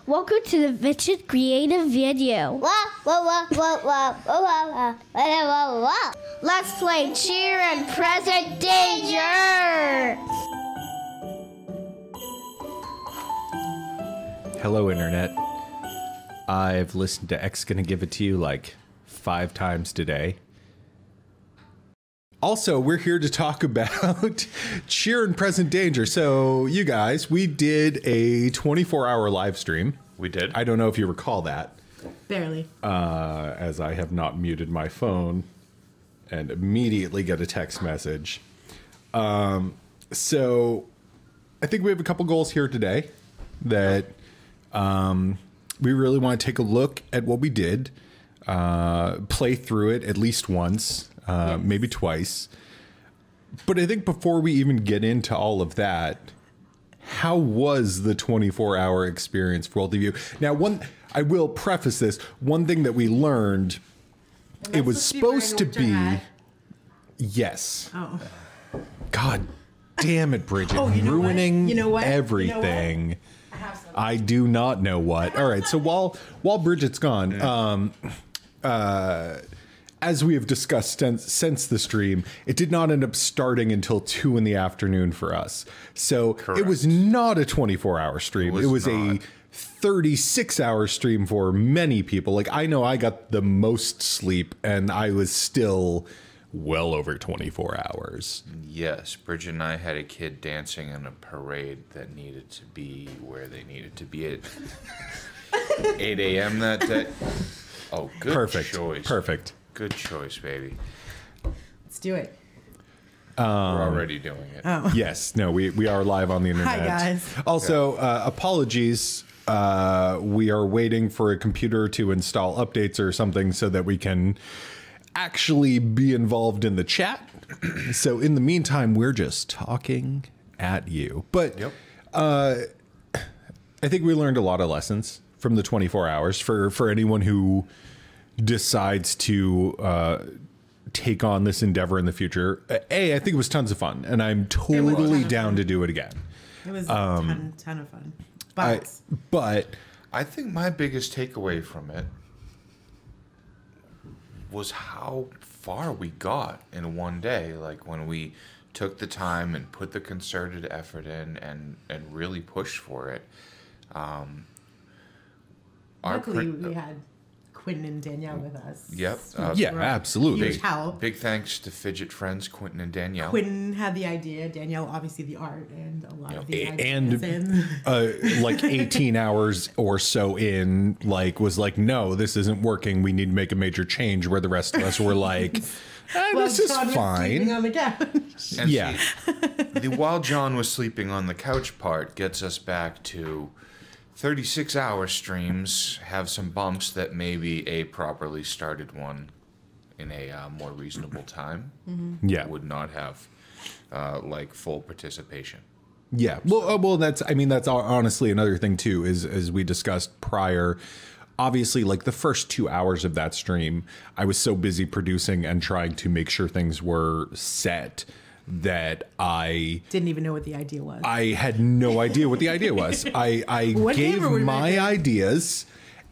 Welcome to the Vincent Creative Video. Let's play Cheer and Present Danger. Hello, Internet. I've listened to X Gonna Give It To You like 5 times today. Also, we're here to talk about Cheer and Present Danger. So, you guys, we did a 24-hour live stream. We did. I don't know if you recall that. Barely. As I have not muted my phone and immediately get a text message. So, I think we have a couple goals here today that we really want to take a look at what we did, play through it at least once. Yes. Maybe twice. But I think before we even get into all of that, how was the 24-hour experience for both of you? Now, I will preface this. One thing that we learned, it was supposed to be... Yes. Oh. God damn it, Bridget. Oh, you know ruining what? You know what? everything. You know what? I have some. I do not know what. All right, so while Bridget's gone... as we have discussed since the stream, it did not end up starting until 2 in the afternoon for us. So It was not a 24-hour stream. It was a 36-hour stream for many people. Like, I know I got the most sleep, and I was still well over 24 hours. Yes, Bridget and I had a kid dancing in a parade that needed to be where they needed to be at 8 a.m. that day. Oh, good choice. Perfect. Good choice, baby. Let's do it. We're already doing it. Oh. Yes. No, we are live on the internet. Hi, guys. Also, apologies. We are waiting for a computer to install updates or something so that we can actually be involved in the chat. So in the meantime, we're just talking at you. But I think we learned a lot of lessons from the 24 hours for anyone who decides to take on this endeavor in the future. I think it was tons of fun, and I'm totally down to do it again. It was a ton of fun. But I think my biggest takeaway from it was how far we got in one day. Like, when we took the time and put the concerted effort in and really pushed for it. luckily we had Quentin and Danielle with us. Yep. Yeah, absolutely. Huge help. Big thanks to Fidget Friends, Quentin and Danielle. Quentin had the idea, Danielle obviously the art, and a lot of the and ideas. Like 18 hours or so in, like, was like, no, this isn't working. We need to make a major change. Where the rest of us were like, this is John was fine. sleeping on the couch. And Yeah. see, while John was sleeping on the couch part gets us back to 36-hour streams, have some bumps that maybe a properly started one in a more reasonable time Yeah. would not have like full participation. Yeah. Well, that's honestly another thing too, is as we discussed prior, obviously, like the first 2 hours of that stream, I was so busy producing and trying to make sure things were set that I Didn't even know what the idea was. I had no idea what the idea was. I gave were we my making? ideas,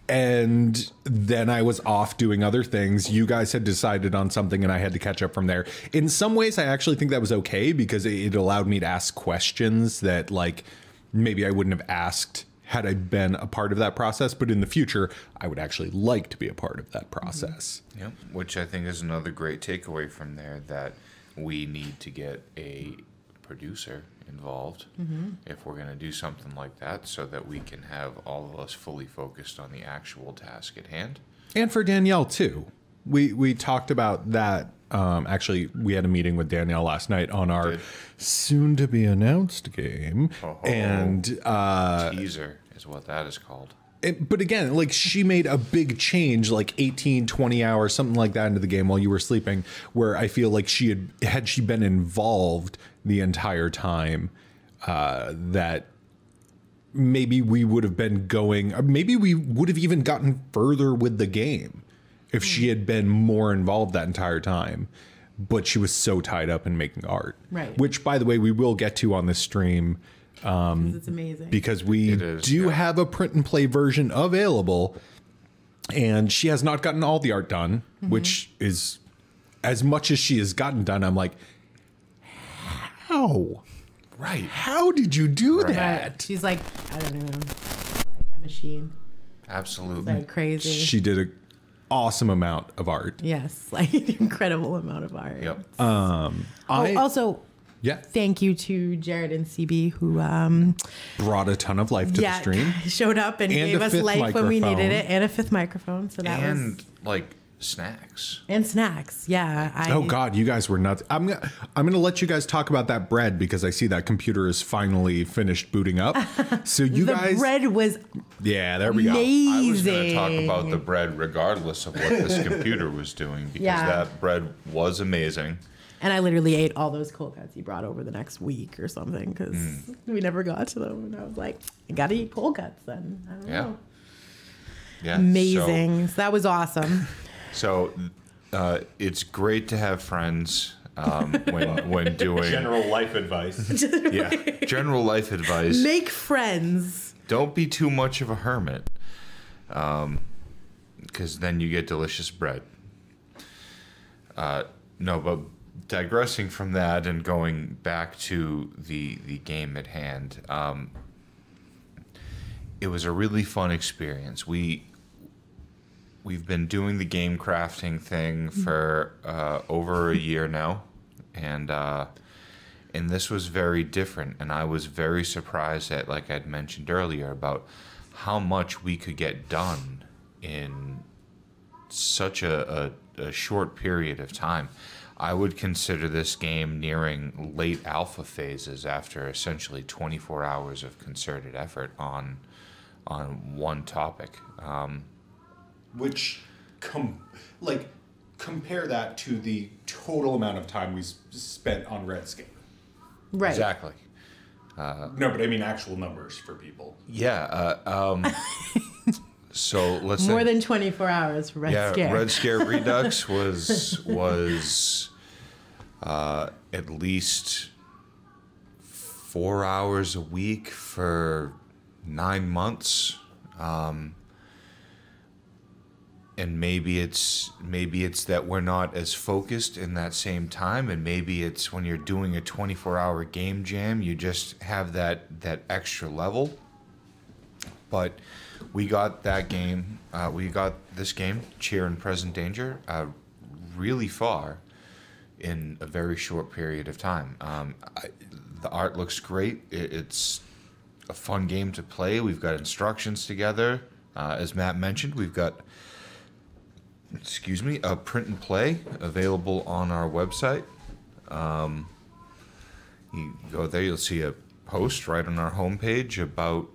and then I was off doing other things. You guys had decided on something, and I had to catch up from there. In some ways, I actually think that was okay, because it allowed me to ask questions that, like, maybe I wouldn't have asked had I been a part of that process. But in the future, I would actually like to be a part of that process. Yep. Which I think is another great takeaway from there, that we need to get a producer involved if we're going to do something like that, so that we can have all of us fully focused on the actual task at hand. And for Danielle too. We talked about that. Actually, we had a meeting with Danielle last night on our soon to be announced game. And Teaser is what that is called. but again, like, she made a big change, like 18, 20 hours, something like that, into the game while you were sleeping, where I feel like she had she been involved the entire time, that maybe we would have been going, maybe we would have even gotten further with the game if she had been more involved that entire time. But she was so tied up in making art. Right. Which, by the way, we will get to on this stream It's amazing. because we do have a print and play version available, and she has not gotten all the art done, which is as much as she has gotten done. I'm like, how? Right. How did you do that? She's like, I don't know, like a machine. Absolutely. Like crazy. She did an awesome amount of art. Yes, like an incredible amount of art. Yep. Also, Yeah, thank you to Jared and CB who brought a ton of life to the stream. showed up and And gave a us fifth life when we microphone. needed it, and a fifth microphone. So that And was like snacks. and snacks. Yeah. Oh God, you guys were nuts. I'm gonna let you guys talk about that bread because I see that computer is finally finished booting up. So you the guys, bread was yeah, there we go. amazing. I was going to talk about the bread regardless of what this computer was doing because Yeah. that bread was amazing. And I literally ate all those cold cuts he brought over the next week or something because we never got to them. And I was like, I got to eat cold cuts then. I don't Yeah. know. Yeah. Amazing. So that was awesome. So it's great to have friends when doing life advice. general life advice. Make friends. Don't be too much of a hermit, because then you get delicious bread. No, but digressing from that and going back to the game at hand, it was a really fun experience. We've been doing the game crafting thing for over a year now, and this was very different. And I was very surprised at, like I'd mentioned earlier, about how much we could get done in such a short period of time. I would consider this game nearing late alpha phases after essentially 24 hours of concerted effort on one topic. Which, compare that to the total amount of time we spent on Redscape. Right. Exactly. No, but I mean actual numbers for people. Yeah. So let's More say, than 24 hours for Red Scare. Red Scare Redux was at least 4 hours a week for 9 months. And maybe it's that we're not as focused in that same time, and maybe it's when you're doing a 24-hour game jam, you just have that extra level. But we got that game, we got this game, Cheer and Present Danger, really far in a very short period of time. The art looks great. It's a fun game to play. We've got instructions together. As Matt mentioned, we've got a print and play available on our website. You go there, you'll see a post right on our homepage about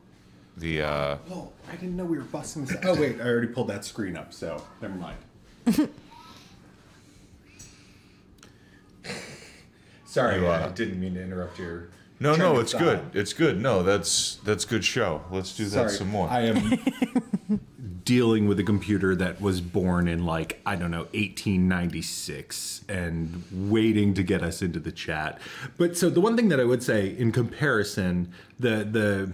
the Oh, I didn't know we were busting this. Oh wait, I already pulled that screen up, so never mind. Sorry, I didn't mean to interrupt your. No, train of it's thought. good. It's good. No, that's good show. Let's do that Sorry, some more. I am dealing with a computer that was born in 1896 and waiting to get us into the chat. But so the one thing that I would say in comparison, the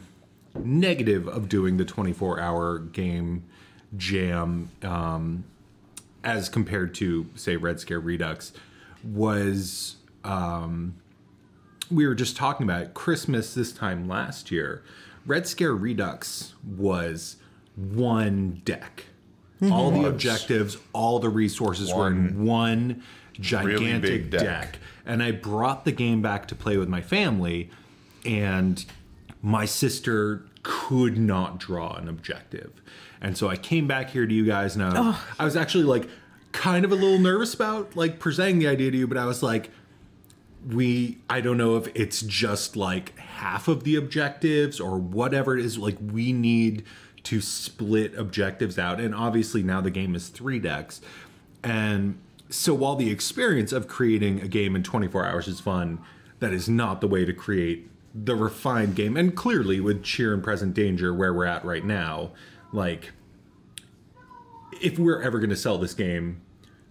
negative of doing the 24-hour game jam as compared to, say, Red Scare Redux was we were just talking about it, Christmas this time last year. Red Scare Redux was one deck. All the objectives, all the resources were in one gigantic really big deck. And I brought the game back to play with my family, and my sister could not draw an objective. And so I came back here to you guys, and I was actually kind of a little nervous about presenting the idea to you, but I was like, I don't know if it's just half of the objectives or whatever it is. We need to split objectives out. And obviously now the game is 3 decks. And so while the experience of creating a game in 24 hours is fun, that is not the way to create the refined game. And clearly with Cheer and Present Danger, where we're at right now, if we're ever going to sell this game,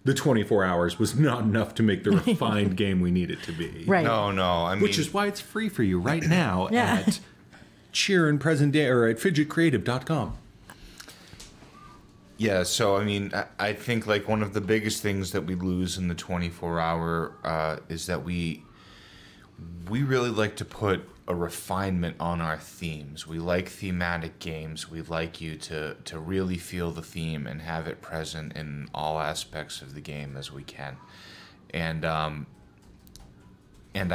the 24 hours was not enough to make the refined game we need it to be. Right. No, I mean, Which is why it's free for you right now Yeah. at cheer in present day or at fidgetcreative.com. Yeah, so I mean, I think like one of the biggest things that we lose in the 24-hour is that we really like to put a refinement on our themes. We like thematic games. We like you to really feel the theme and have it present in all aspects of the game as we can. And I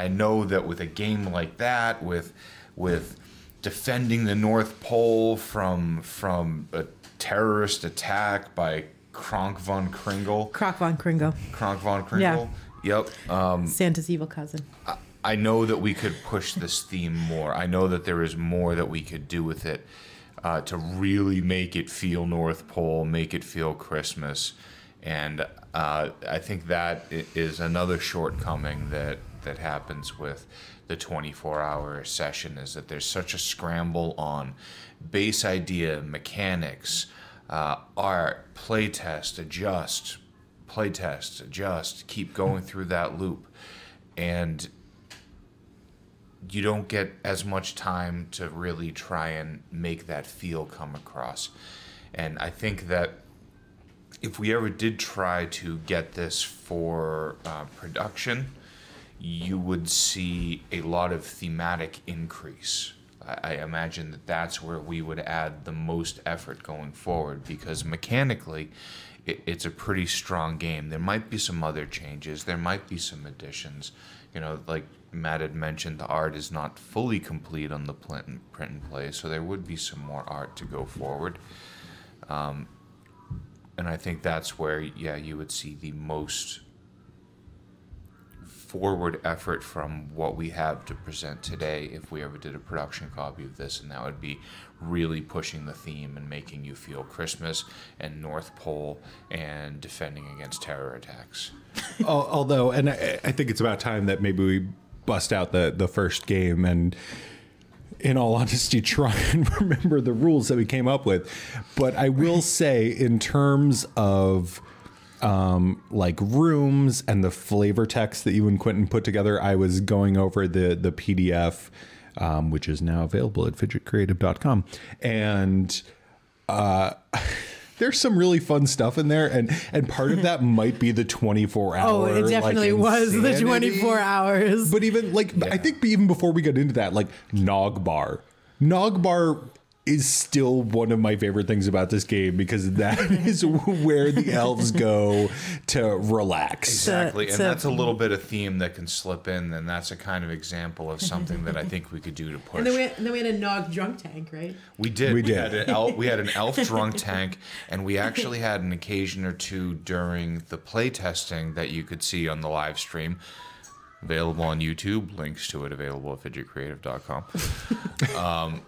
know that with a game like that, with defending the North Pole from a terrorist attack by Kronk von Kringle. Croc von Kringle. Kronk von Kringle. Yeah. Yep. Santa's evil cousin. I know that we could push this theme more. I know that there is more that we could do with it to really make it feel North Pole, make it feel Christmas. And I think that is another shortcoming that happens with the 24-hour session, is that there's such a scramble on base idea, mechanics, art, playtest, adjust, keep going through that loop. And you don't get as much time to really try and make that feel come across. And I think that if we ever did try to get this for production, you would see a lot of thematic increase. I imagine that that's where we would add the most effort going forward, because mechanically it's a pretty strong game. There might be some other changes, there might be some additions. You know, like Matt had mentioned, the art is not fully complete on the print and play, so there would be some more art to go forward. And I think that's where, yeah, you would see the most forward effort from what we have to present today if we ever did a production copy of this, and that would be really pushing the theme and making you feel Christmas and North Pole and defending against terror attacks. Although, and I think it's about time that maybe we bust out the first game and, in all honesty, try and remember the rules that we came up with. But I will say, in terms of like rooms and the flavor text that you and Quentin put together, I was going over the PDF, which is now available at fidgetcreative.com, and there's some really fun stuff in there, and part of that might be the 24-hour. Oh, it definitely was the 24 hours. But even like, yeah. I think even before we got into that, like Nogbar is still one of my favorite things about this game, because that is where the elves go to relax. Exactly. And that's a little bit of theme that can slip in, and that's a kind of example of something that I think we could do to push. And then we had a Nog drunk tank, right? We did. We had an elf drunk tank, and we actually had an occasion or two during the play testing that you could see on the live stream. Available on YouTube. Links to it available at fidgetcreative.com.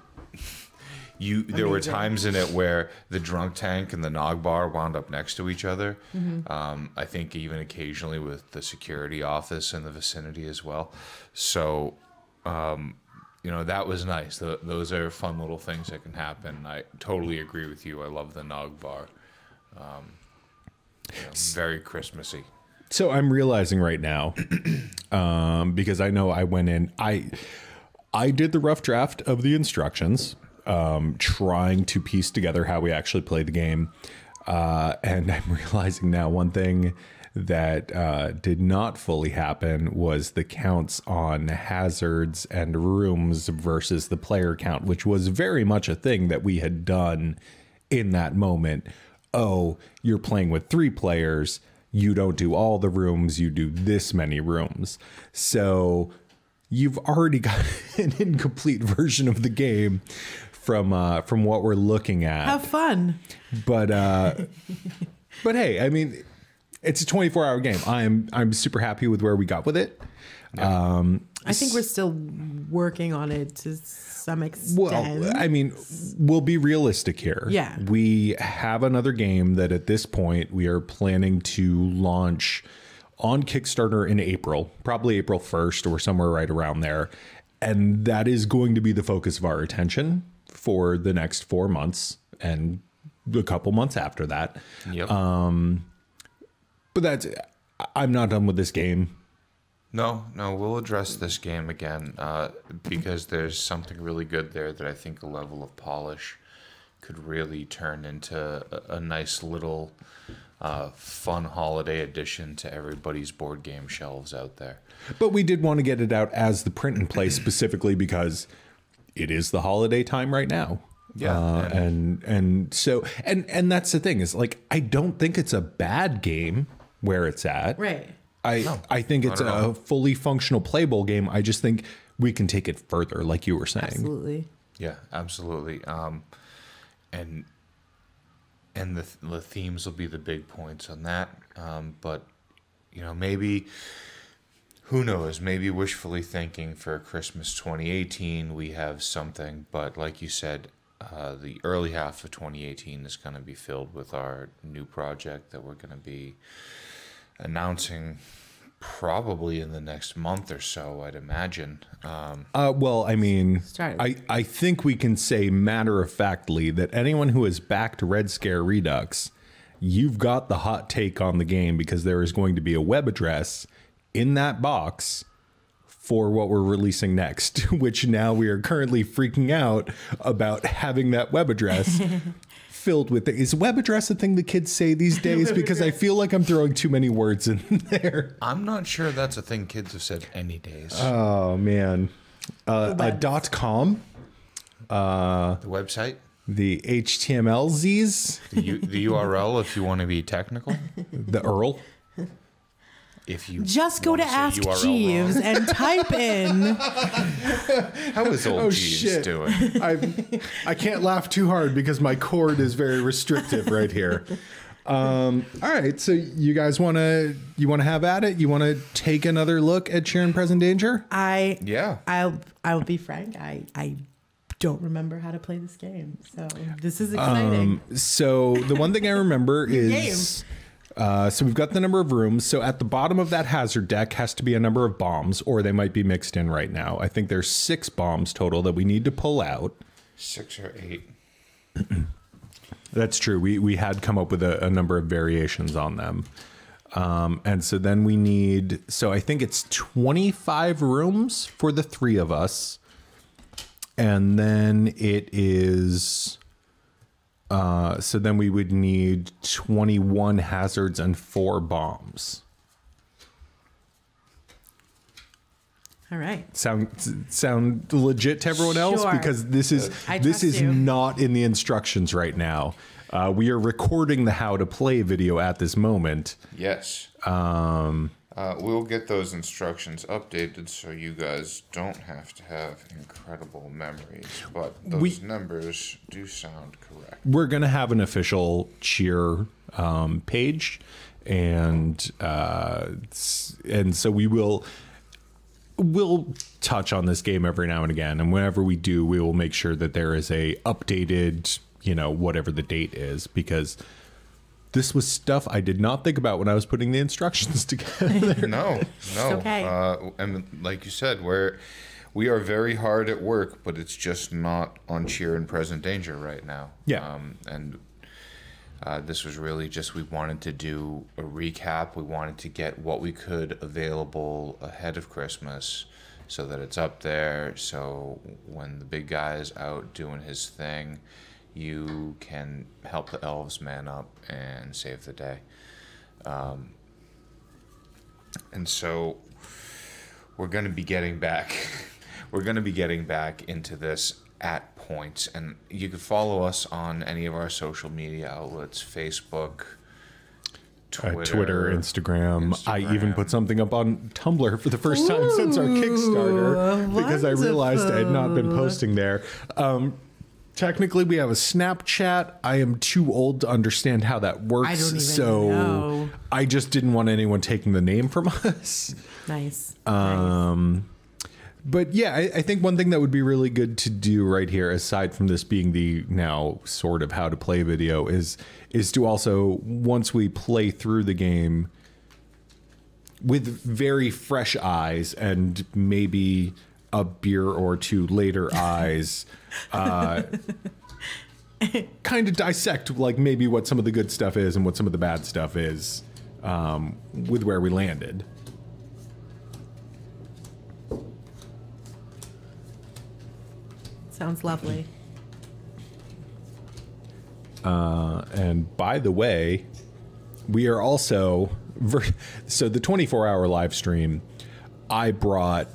There were times in it where the drunk tank and the Nog bar wound up next to each other. Mm-hmm. I think even occasionally with the security office in the vicinity as well. So, that was nice. Those are fun little things that can happen. I totally agree with you. I love the Nog bar. Very Christmassy. So I'm realizing right now, because I know I went in, I did the rough draft of the instructions, trying to piece together how we actually play the game. And I'm realizing now one thing that did not fully happen was the counts on hazards and rooms versus the player count, which was very much a thing that we had done in that moment. Oh, you're playing with 3 players. You don't do all the rooms. You do this many rooms. So you've already got an incomplete version of the game from what we're looking at. Have fun. But hey, I mean, it's a 24-hour game. I'm super happy with where we got with it. Yeah. I think we're still working on it to some extent. Well, I mean, we'll be realistic here. Yeah. We have another game that at this point we are planning to launch on Kickstarter in April, probably April 1st or somewhere right around there. And that is going to be the focus of our attention for the next 4 months and a couple months after that. Yep. But I'm not done with this game. No, we'll address this game again because there's something really good there that I think a level of polish could really turn into a nice little fun holiday addition to everybody's board game shelves out there. But we did want to get it out as the print and play specifically because it is the holiday time right now. Yeah, and so that's the thing is like I don't think it's a bad game where it's at. Right. I think it's a fully functional playable game. I just think we can take it further, like you were saying. Absolutely. Yeah, absolutely. And the themes will be the big points on that. But you know, maybe who knows? Maybe wishfully thinking for Christmas 2018 we have something. But like you said, the early half of 2018 is going to be filled with our new project that we're going to be announcing probably in the next month or so, I'd imagine. Well, I mean, I think we can say matter-of-factly that anyone who has backed Red Scare Redux, you've got the hot take on the game because there is going to be a web address in that box for what we're releasing next, which now we are currently freaking out about having that web address filled with is web address a thing the kids say these days? Because I feel like I'm throwing too many words in there. I'm not sure that's a thing kids have said any days. Oh man, .com, the website, the HTMLZs, the URL if you want to be technical, the URL. If you just go to Ask URL Jeeves wrong. and type in. How is old Jeeves doing? I can't laugh too hard because my cord is very restrictive right here. All right, so you guys want to have at it? You want to take another look at Cheer and Present Danger? I'll be frank. I don't remember how to play this game, so this is exciting. So the one thing I remember is. So we've got the number of rooms. So at the bottom of that hazard deck has to be a number of bombs, or they might be mixed in right now. I think there's 6 bombs total that we need to pull out. 6 or 8. That's true. We had come up with a number of variations on them. And so then we need, so I think it's 25 rooms for the 3 of us. And then it is... so then we would need 21 hazards and 4 bombs. All right. Sound legit to everyone else? Sure. Because this is you. not in the instructions right now. We are recording the how to play video at this moment. Yes. We'll get those instructions updated so you guys don't have to have incredible memories, but those numbers do sound correct. We're going to have an official Cheer page, and so we'll touch on this game every now and again, and whenever we do, we will make sure that there is a updated, whatever the date is, because this was stuff I did not think about when I was putting the instructions together. No. Okay. And like you said, we are very hard at work, but it's just not on Cheer and Present Danger right now. Yeah. This was really just, we wanted to do a recap. We wanted to get what we could available ahead of Christmas so that it's up there. So when the big guy is out doing his thing, you can help the elves man up and save the day. And so we're going to be getting back into this at points, and you can follow us on any of our social media outlets: Facebook, Twitter, Instagram. I even put something up on Tumblr for the first time since our Kickstarter because I realized I had not been posting there. Technically, we have a Snapchat. I am too old to understand how that works. I don't even know. I just didn't want anyone taking the name from us. Nice. But yeah, I think one thing that would be really good to do right here, aside from this being the now sort of how to play video, is to also, once we play through the game with very fresh eyes and maybe a beer or 2 later eyes, kind of dissect like maybe what some of the good stuff is and what some of the bad stuff is, with where we landed. Sounds lovely. And by the way, we are also so the 24-hour live stream. I brought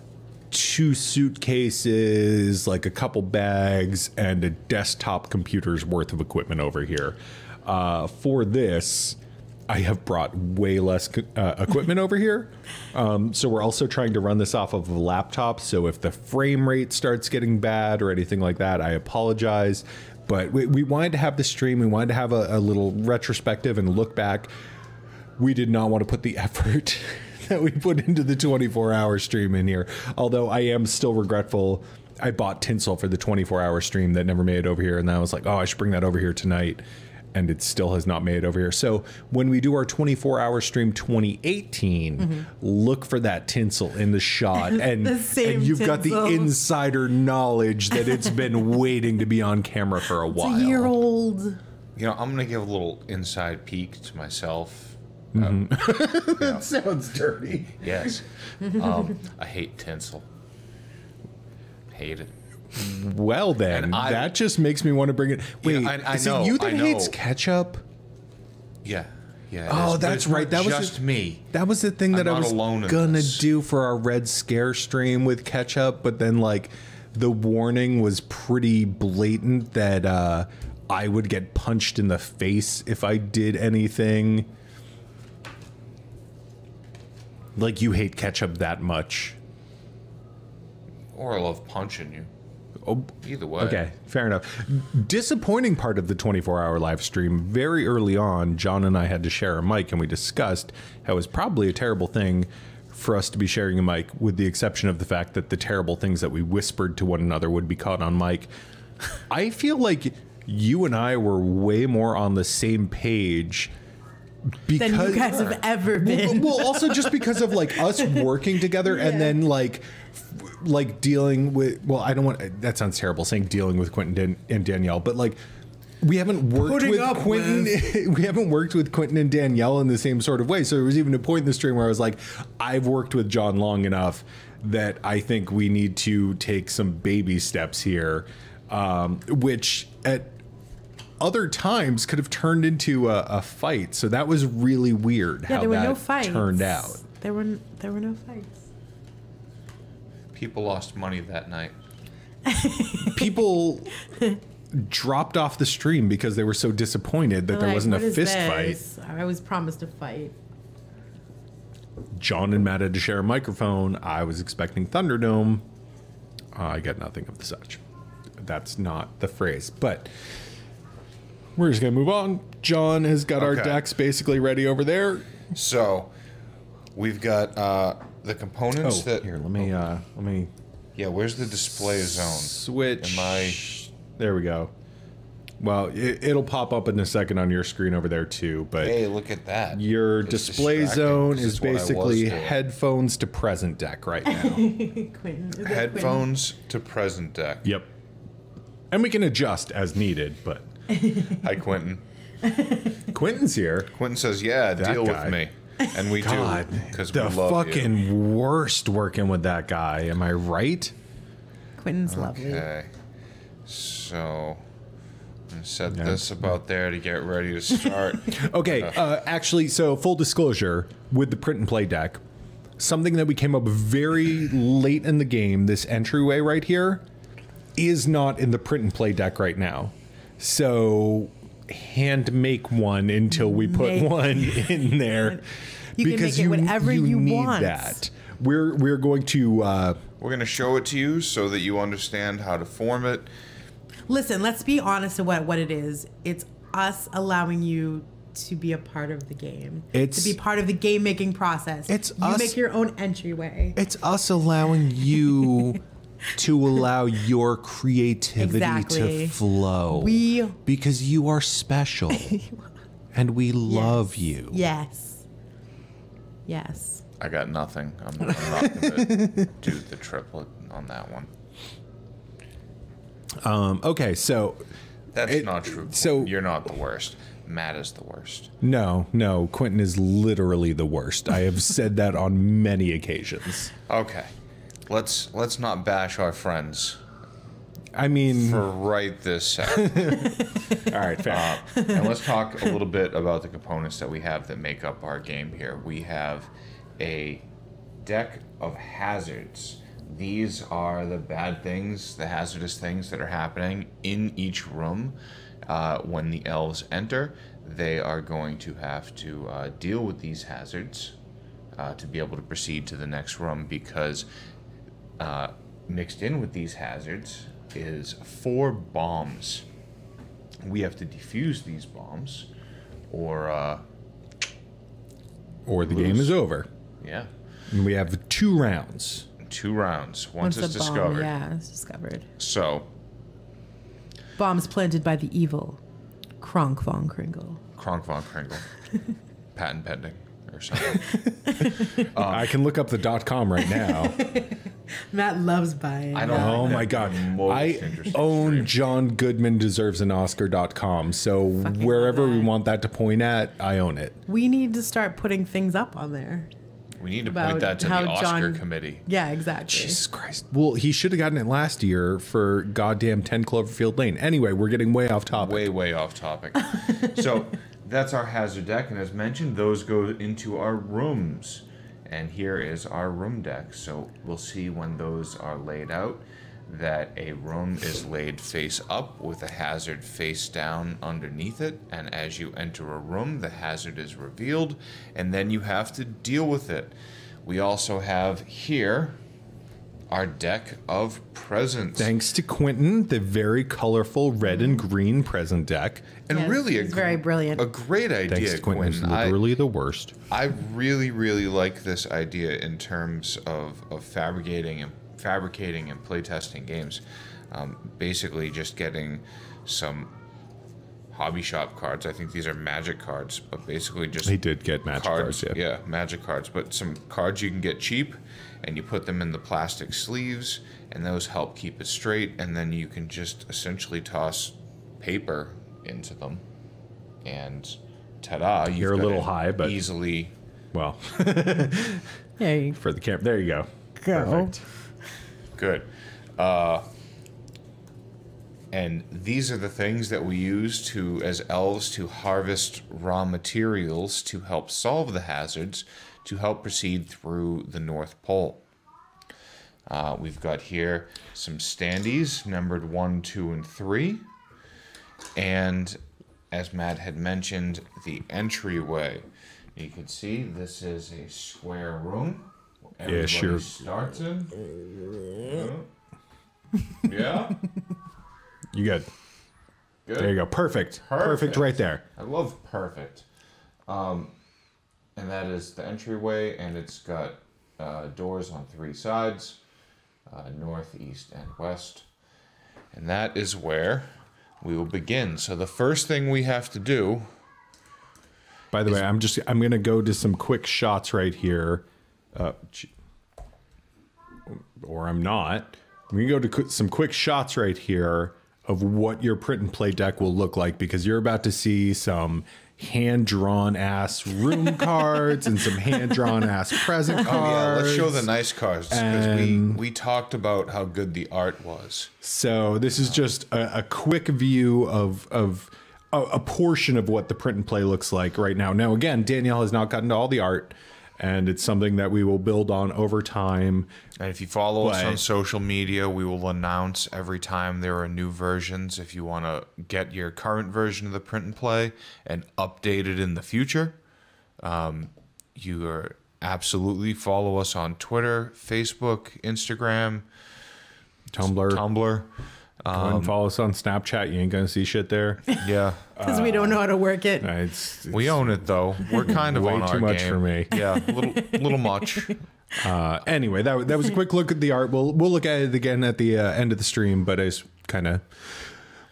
2 suitcases, like a couple bags, and a desktop computer's worth of equipment over here. For this, I have brought way less equipment over here. So we're also trying to run this off of a laptop. So if the frame rate starts getting bad or anything like that, I apologize. But we wanted to have the stream. We wanted to have a little retrospective and look back. We did not want to put the effort that we put into the 24-hour stream in here. Although I am still regretful. I bought tinsel for the 24-hour stream that never made it over here. And then I was like, oh, I should bring that over here tonight. And it still has not made it over here. So when we do our 24-hour stream 2018, look for that tinsel in the shot. And, and you've got the insider knowledge that it's been waiting to be on camera for a while. It's a year old. You know, I'm going to give a little inside peek to myself. That sounds dirty. Yes. I hate tinsel. Hate it. Well, then, that just makes me want to bring it. Wait, is it you that hates ketchup? Yeah. Yeah. Oh, that's right. That was just me. That was the thing that I was gonna do for our Red Scare stream with ketchup, but then like the warning was pretty blatant that I would get punched in the face if I did anything. Like, you hate ketchup that much. Or I love punching you. Oh, either way. Okay, fair enough. Disappointing part of the 24-hour live stream, very early on, John and I had to share a mic, and we discussed how it was probably a terrible thing for us to be sharing a mic, with the exception of the fact that the terrible things that we whispered to one another would be caught on mic. I feel like you and I were way more on the same page than you guys have ever been. Well, also just because of like us working together and then like dealing with, well, I don't want, that sounds terrible saying dealing with Quentin and Danielle, but like we haven't worked with Quentin. We haven't worked with Quentin and Danielle in the same sort of way. So there was even a point in the stream where I was like, I've worked with John long enough that I think we need to take some baby steps here, which at other times could have turned into a fight. So that was really weird how that turned out. There were no fights. People lost money that night. People dropped off the stream because they were so disappointed that there wasn't a fist fight. I was promised a fight. John and Matt had to share a microphone. I was expecting Thunderdome. I get nothing of the such. That's not the phrase, but we're just gonna move on. John has got our decks basically ready over there. So we've got the components that. Here, let me. Yeah, where's the display zone? Switch. There we go. Well, it'll pop up in a second on your screen over there too. But hey, look at that. Your display zone is basically headphones to present deck right now. Quentin, headphones to present deck. Yep. And we can adjust as needed, but. Hi, Quentin. Quentin's here. Quentin says, "Yeah, deal with me," and we do because we love you. The fucking worst working with that guy. Am I right? Quentin's lovely. Okay, so I'm gonna set this about there to get ready to start. Okay, actually, so full disclosure with the print and play deck, something that we came up very late in the game. This entryway right here is not in the print and play deck right now. So hand make one until we put one in there. You can make it whatever you need want. That. We're going to we're going to show it to you so that you understand how to form it. Listen, let's be honest about what it is. It's us allowing you to be a part of the game. To be part of the game making process. You make your own entryway. It's us allowing you to allow your creativity to flow. Because you are special. And we love you. Yes. Yes. I got nothing. I'm not going to do the triplet on that one. Okay, so... That's not true. So you're not the worst. Matt is the worst. No. Quentin is literally the worst. I have said that on many occasions. Okay. Let's not bash our friends. I mean, for right this second. all right, fair. And let's talk a little bit about the components that we have that make up our game here. We have a deck of hazards. These are the bad things, the hazardous things that are happening in each room. When the elves enter, they are going to have to deal with these hazards to be able to proceed to the next room, because mixed in with these hazards is 4 bombs. We have to defuse these bombs, or the game is over. Yeah. And we have 2 rounds. 2 rounds. Once it's the bomb, discovered. yeah, it's discovered. So, Bombs planted by the evil Kronk von Kringle. Kronk von Kringle. Patent pending or something. I can look up the .com right now. Matt loves buying. I don't Oh think my that's God. the most I interesting own stream. John Goodman deserves an Oscar.com. So Fucking wherever love we that. want that to point at, I own it. We need to start putting things up on there. We need to About point that to the how Oscar John- committee. Yeah, exactly. Jesus Christ. Well, he should have gotten it last year for goddamn 10 Cloverfield Lane. Anyway, we're getting way off topic. Way off topic. So that's our hazard deck, and as mentioned, those go into our rooms. And here is our room deck. So we'll see when those are laid out that a room is laid face up with a hazard face down underneath it. And as you enter a room, the hazard is revealed, and then you have to deal with it. We also have here our deck of presents. Thanks to Quentin, the very colorful red and green present deck. And Yes, really, it's very brilliant. A great idea, Thanks to Quentin, who's Quentin. literally the worst. I really like this idea in terms of fabricating and playtesting games. Basically, just getting some hobby shop cards. I think these are Magic cards, but basically just He did get Magic cards, yeah. Magic cards. But some cards you can get cheap, and you put them in the plastic sleeves, and those help keep it straight. And then you can just essentially toss paper into them, and ta-da! You're a little high, but easily. Well, There you for the camera. There you go. go. Perfect. Good. And these are the things that we use to, as elves, to harvest raw materials to help solve the hazards, to help proceed through the North Pole. We've got here some standees numbered 1, 2, and 3. And as Matt had mentioned, the entryway. You can see this is a square room. Everybody sure. starts in. Yeah. You good. Good. There you go. Perfect. Perfect right there. I love perfect. And that is the entryway, and it's got doors on 3 sides, north, east, and west. And that is where we will begin. So the first thing we have to do. By the way, I'm going to go to some quick shots right here. Or I'm not. I'm going to go to some quick shots right here of what your print and play deck will look like, because you're about to see some hand-drawn ass room cards and some hand-drawn ass present cards. Oh yeah, let's show the nice cards, because And- we talked about how good the art was. So this is just a quick view of a portion of what the print and play looks like right now. Now, again, Danielle has not gotten to all the art, and it's something that we will build on over time. And if you follow us But- on social media, we will announce every time there are new versions. If you want to get your current version of the print and play and update it in the future, you are absolutely follow us on Twitter, Facebook, Instagram, Go Tumblr. and follow us on Snapchat. You ain't gonna see shit there. Yeah, Because we don't know how to work it. It's we own it though. We're kind of way on too our much game. for me. Yeah, a little much. Anyway, that was a quick look at the art. We'll look at it again at the end of the stream, but I just kind of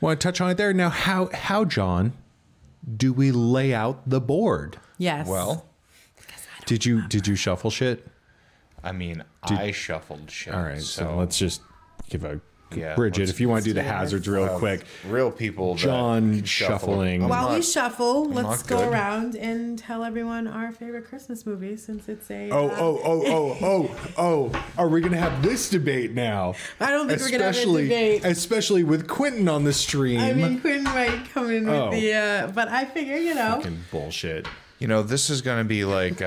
want to touch on it there. Now, how John, do we lay out the board? Yes. Well, Did you shuffle shit? I mean, I shuffled shit. All right, so let's just give a Yeah, Bridget, if you want to do the hazards real quick. Real people. John shuffling. While we shuffle, let's go good. around and tell everyone our favorite Christmas movie, since it's a. Are we going to have this debate now? I don't think we're going to have a debate. Especially with Quentin on the stream. I mean, Quentin might come in with the. But I figure, Fucking bullshit. This is going to be like.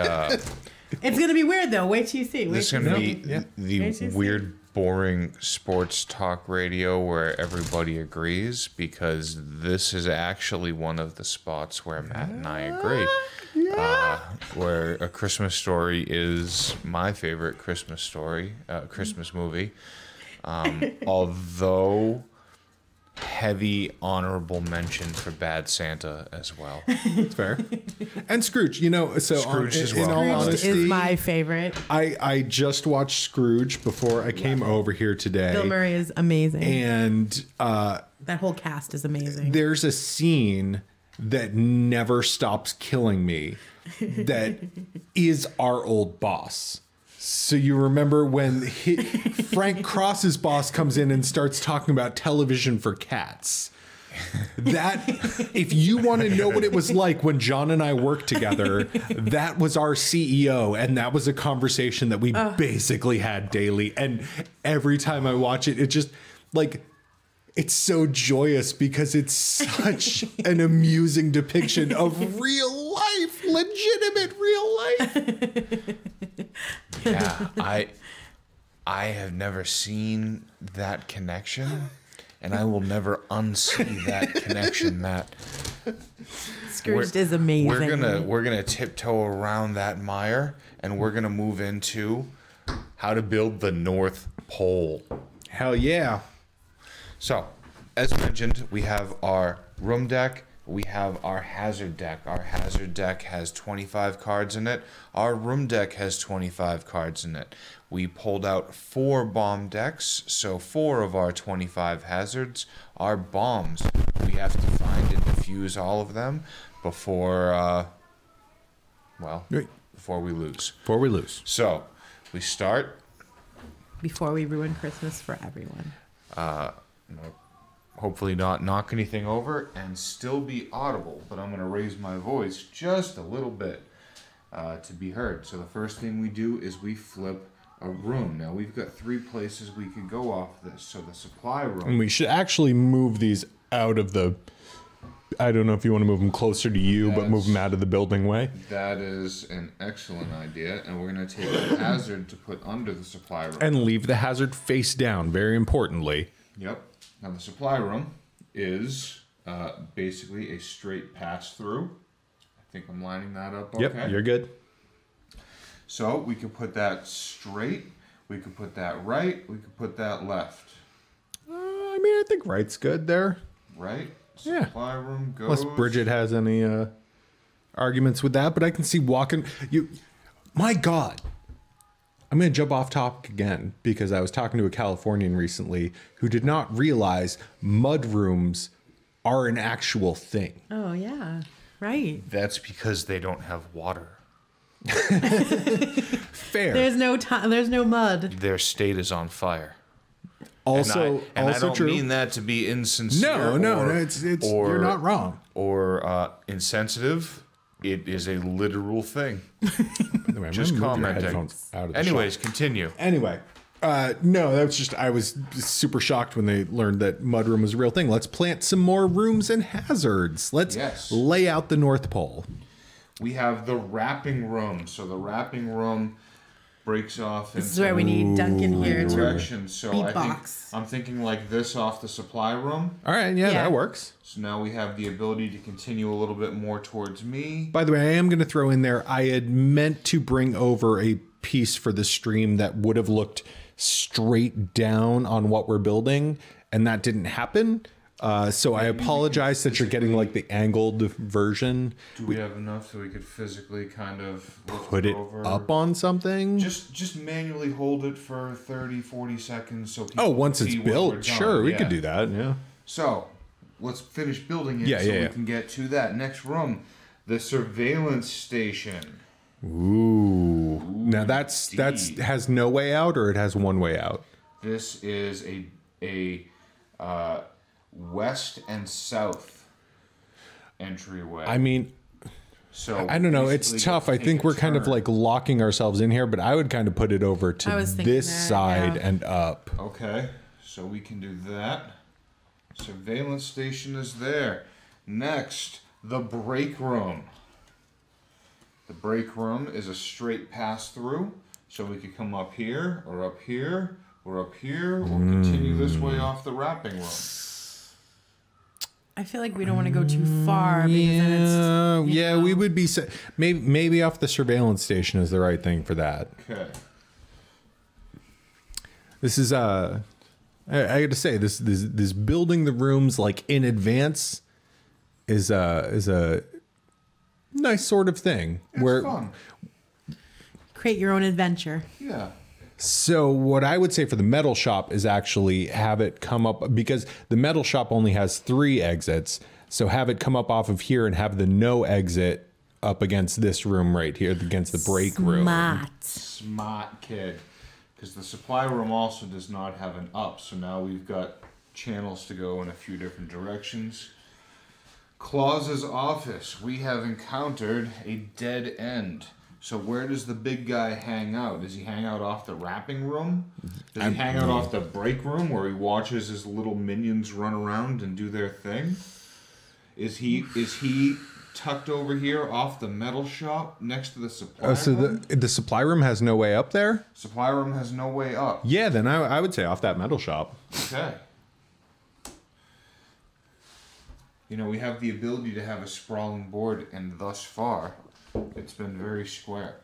It's going to be weird, though. Wait till you see. This is going to be the weird, boring sports talk radio where everybody agrees, because this is actually one of the spots where Matt and I agree. Where A Christmas Story is my favorite Christmas story, Christmas movie. Although heavy honorable mention for Bad Santa as well. That's fair. And Scrooge, Scrooge as well. In all honesty, is my favorite. I just watched Scrooge before I came over here today. Bill Murray is amazing. And that whole cast is amazing. There's a scene that never stops killing me that is our old boss. So you remember when Frank Cross's boss comes in and starts talking about television for cats. That, if you want to know what it was like when John and I worked together, that was our CEO, and that was a conversation that we basically had daily. And every time I watch it, it just it's so joyous because it's such an amusing depiction of real life, legitimate real life. Yeah, I have never seen that connection, and I will never unsee that connection, Matt. Scrooge is amazing. We're gonna tiptoe around that mire, and we're gonna move into how to build the North Pole. Hell yeah. So, as mentioned, we have our room deck. We have our hazard deck. Our hazard deck has 25 cards in it. Our room deck has 25 cards in it. We pulled out 4 bomb decks, so 4 of our 25 hazards are bombs. We have to find and defuse all of them before we lose. Before we lose. So, we start. Before we ruin Christmas for everyone. Hopefully not knock anything over and still be audible, but I'm going to raise my voice just a little bit to be heard. So the first thing we do is we flip a room. Now we've got 3 places we could go off this. So the supply room. And we should actually move these out of the... I don't know if you want to move them closer to you, but move them out of the building way. That is an excellent idea. And we're going to take the hazard to put under the supply room. And leave the hazard face down, very importantly. Yep. Now the supply room is basically a straight pass-through. I think I'm lining that up okay. Yep, you're good. So we could put that straight, we could put that right, we could put that left. I think right's good there. Right? Yeah. Supply room goes... Unless Bridget has any arguments with that, but I can see walking... My God. I'm going to jump off topic again because I was talking to a Californian recently who did not realize mud rooms are an actual thing. Oh, yeah. Right. That's because they don't have water. Fair. There's no mud. Their state is on fire. Also, and I don't true. mean that to be insincere. No, it's you're not wrong. Or insensitive. It is a literal thing. Anyway, Just commenting. Anyways, continue. Anyway, no, that was just, I was super shocked when they learned that mudroom was a real thing. Let's plant some more rooms and hazards. Let's lay out the North Pole. We have the wrapping room. So the wrapping room breaks off. This is where we need Duncan here direction. So beatbox. I'm thinking like this off the supply room. All right, yeah, that works. So now we have the ability to continue a little bit more towards me. By the way, I am going to throw in there, I had meant to bring over a piece for the stream that would have looked straight down on what we're building, and that didn't happen. So I apologize that you're getting like the angled version. Do we have enough so we could physically kind of put it up on something? Just manually hold it for 30, 40 seconds so people once it's built, sure, we could do that, yeah. So let's finish building it we can get to that next room, the surveillance station. Ooh. Now that's has no way out, or it has one way out? This is a a west and south entryway. I mean, so I don't know. It's tough. I think we're kind of like locking ourselves in here, but I would kind of put it over to this side and up. Okay, so we can do that. Surveillance station is there. Next, the break room. The break room is a straight pass through, so we could come up here, or up here, or up here, or continue this way off the wrapping room. I feel like we don't want to go too far. Because then it's, we would be maybe off the surveillance station is the right thing for that. Okay. This is I got to say this building the rooms like in advance is a nice sort of thing. It's fun. Create your own adventure. Yeah. So what I would say for the metal shop is actually have it come up, because the metal shop only has 3 exits. So have it come up off of here and have the no exit up against this room right here, against the break room. Smart kid. Because the supply room also does not have an up. So now we've got channels to go in a few different directions. Claus's office. We have encountered a dead end. So where does the big guy hang out? Does he hang out off the wrapping room? Does he hang out off the break room where he watches his little minions run around and do their thing? Is he tucked over here off the metal shop next to the supply room? So the supply room has no way up there? Supply room has no way up. Yeah, then I would say off that metal shop. Okay. You know, we have the ability to have a sprawling board, and thus far, it's been very square.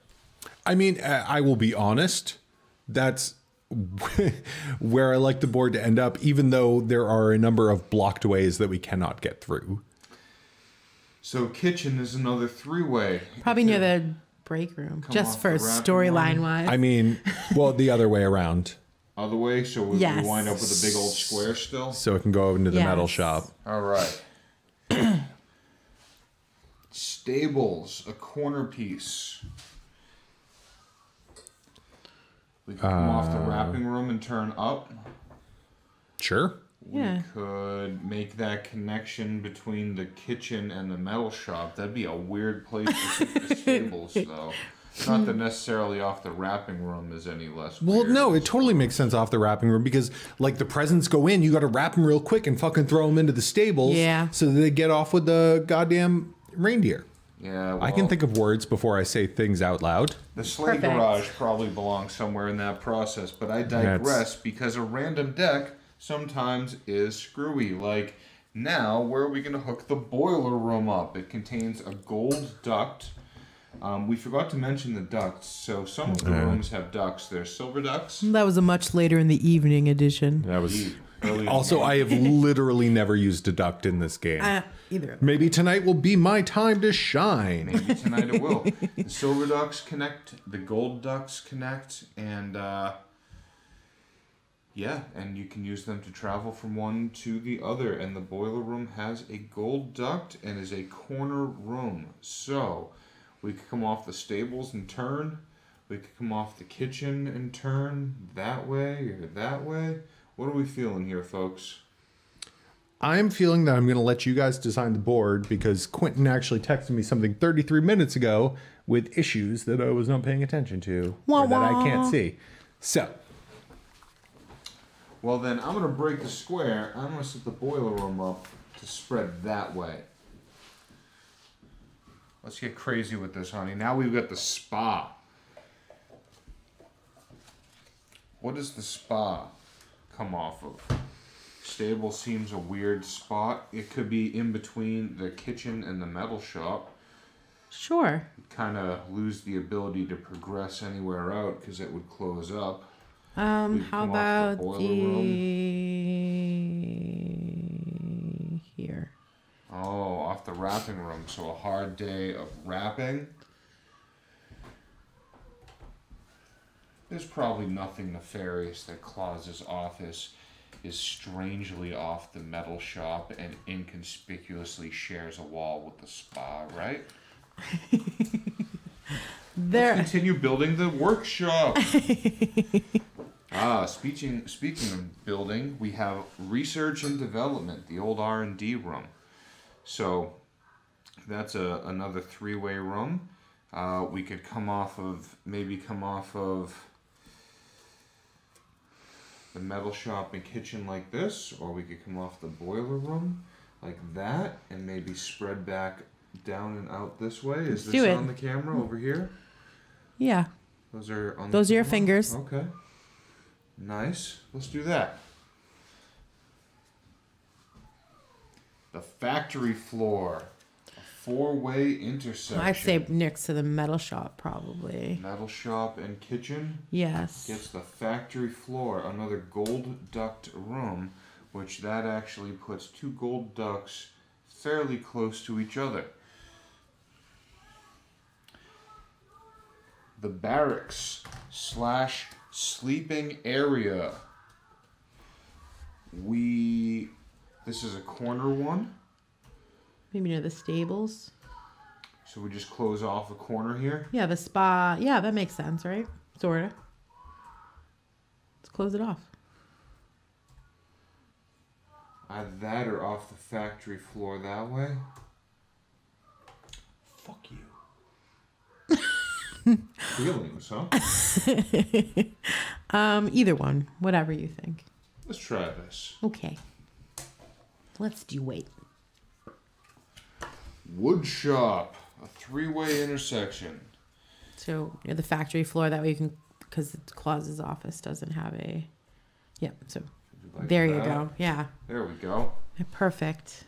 I mean, I will be honest. That's where I like the board to end up, even though there are a number of blocked ways that we cannot get through. So kitchen is another 3-way. Probably near the break room, just for storyline wise. I mean, well, the other way around. Other way, so we wind up with a big old square still? So it can go into the metal shop. All right. Stables, a corner piece. We could come off the wrapping room and turn up. Sure. We could make that connection between the kitchen and the metal shop. That'd be a weird place to put the stables, though. Not that necessarily off the wrapping room is any less weird. Well, no, it totally makes sense off the wrapping room, because like the presents go in, you got to wrap them real quick and fucking throw them into the stables. Yeah. So that they get off with the goddamn reindeer. Yeah, well, I can think of words before I say things out loud. The sleigh garage probably belongs somewhere in that process, but I digress because a random deck sometimes is screwy. Like now, where are we going to hook the boiler room up? It contains a gold duct. We forgot to mention the ducts. So some of the rooms have ducts. There's silver ducts. That was a much later in the evening edition. That was also, I have literally never used a duct in this game. Either. Maybe tonight will be my time to shine. Maybe tonight it will. The silver ducts connect, the gold ducts connect, and and you can use them to travel from one to the other. And the boiler room has a gold duct and is a corner room. So we could come off the stables and turn. We could come off the kitchen and turn that way or that way. What are we feeling here, folks? I'm feeling that I'm going to let you guys design the board, because Quentin actually texted me something 33 minutes ago with issues that I was not paying attention to, or that I can't see. So. Well, then I'm going to break the square. I'm going to set the boiler room up to spread that way. Let's get crazy with this, honey. Now we've got the spa. What does the spa come off of? Stable seems a weird spot. It could be in between the kitchen and the metal shop. Sure. Kind of lose the ability to progress anywhere out because it would close up. How about here? Oh, off the wrapping room. So a hard day of wrapping. There's probably nothing nefarious that Claus's office is strangely off the metal shop and inconspicuously shares a wall with the spa, right? Let's continue building the workshop. Speaking of building, we have research and development, the old R&D room. So that's another 3-way room. We could come off of the metal shop and kitchen like this, or we could come off the boiler room like that, and maybe spread back down and out this way. Is this on the camera over here? Yeah. Those are on. Those are your fingers. Okay. Nice. Let's do that. The factory floor. A 4-way intersection. I'd say next to the metal shop, probably. Metal shop and kitchen. Yes. Gets the factory floor. Another gold duct room, which that actually puts 2 gold ducts fairly close to each other. The barracks / sleeping area. This is a corner one. Maybe near the stables. So we just close off a corner here? Yeah, the spa. Yeah, that makes sense, right? Sort of. Let's close it off. Either that or off the factory floor that way. Fuck you. Feelings, huh? Either one. Whatever you think. Let's try this. Okay. Let's do wait. Wood shop. A 3-way intersection. So near the factory floor, that way you can, because Claus's office doesn't have a. Yep. So Like there that. you go. Yeah. There we go. Perfect.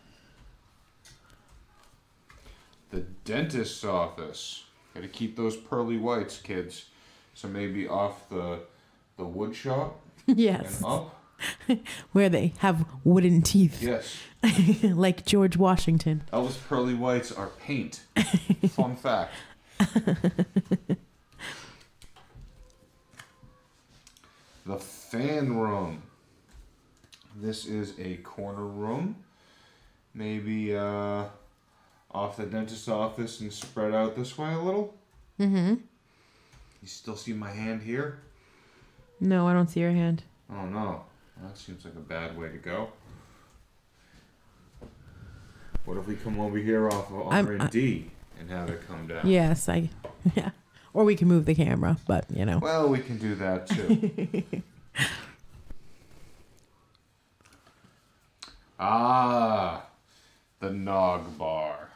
The dentist's office. Gotta keep those pearly whites, kids. So maybe off the wood shop Yes. and up. Where they have wooden teeth. Yes. Like George Washington. Elvis pearly whites are paint. Fun fact. The fan room. This is a corner room. Maybe off the dentist's office and spread out this way a little. Mm-hmm. You still see my hand here? No, I don't see your hand. Oh no. That seems like a bad way to go. What if we come over here off of R&D and have it come down? Yes, yeah. Or we can move the camera, but you know. Well, we can do that too. The Nog Bar.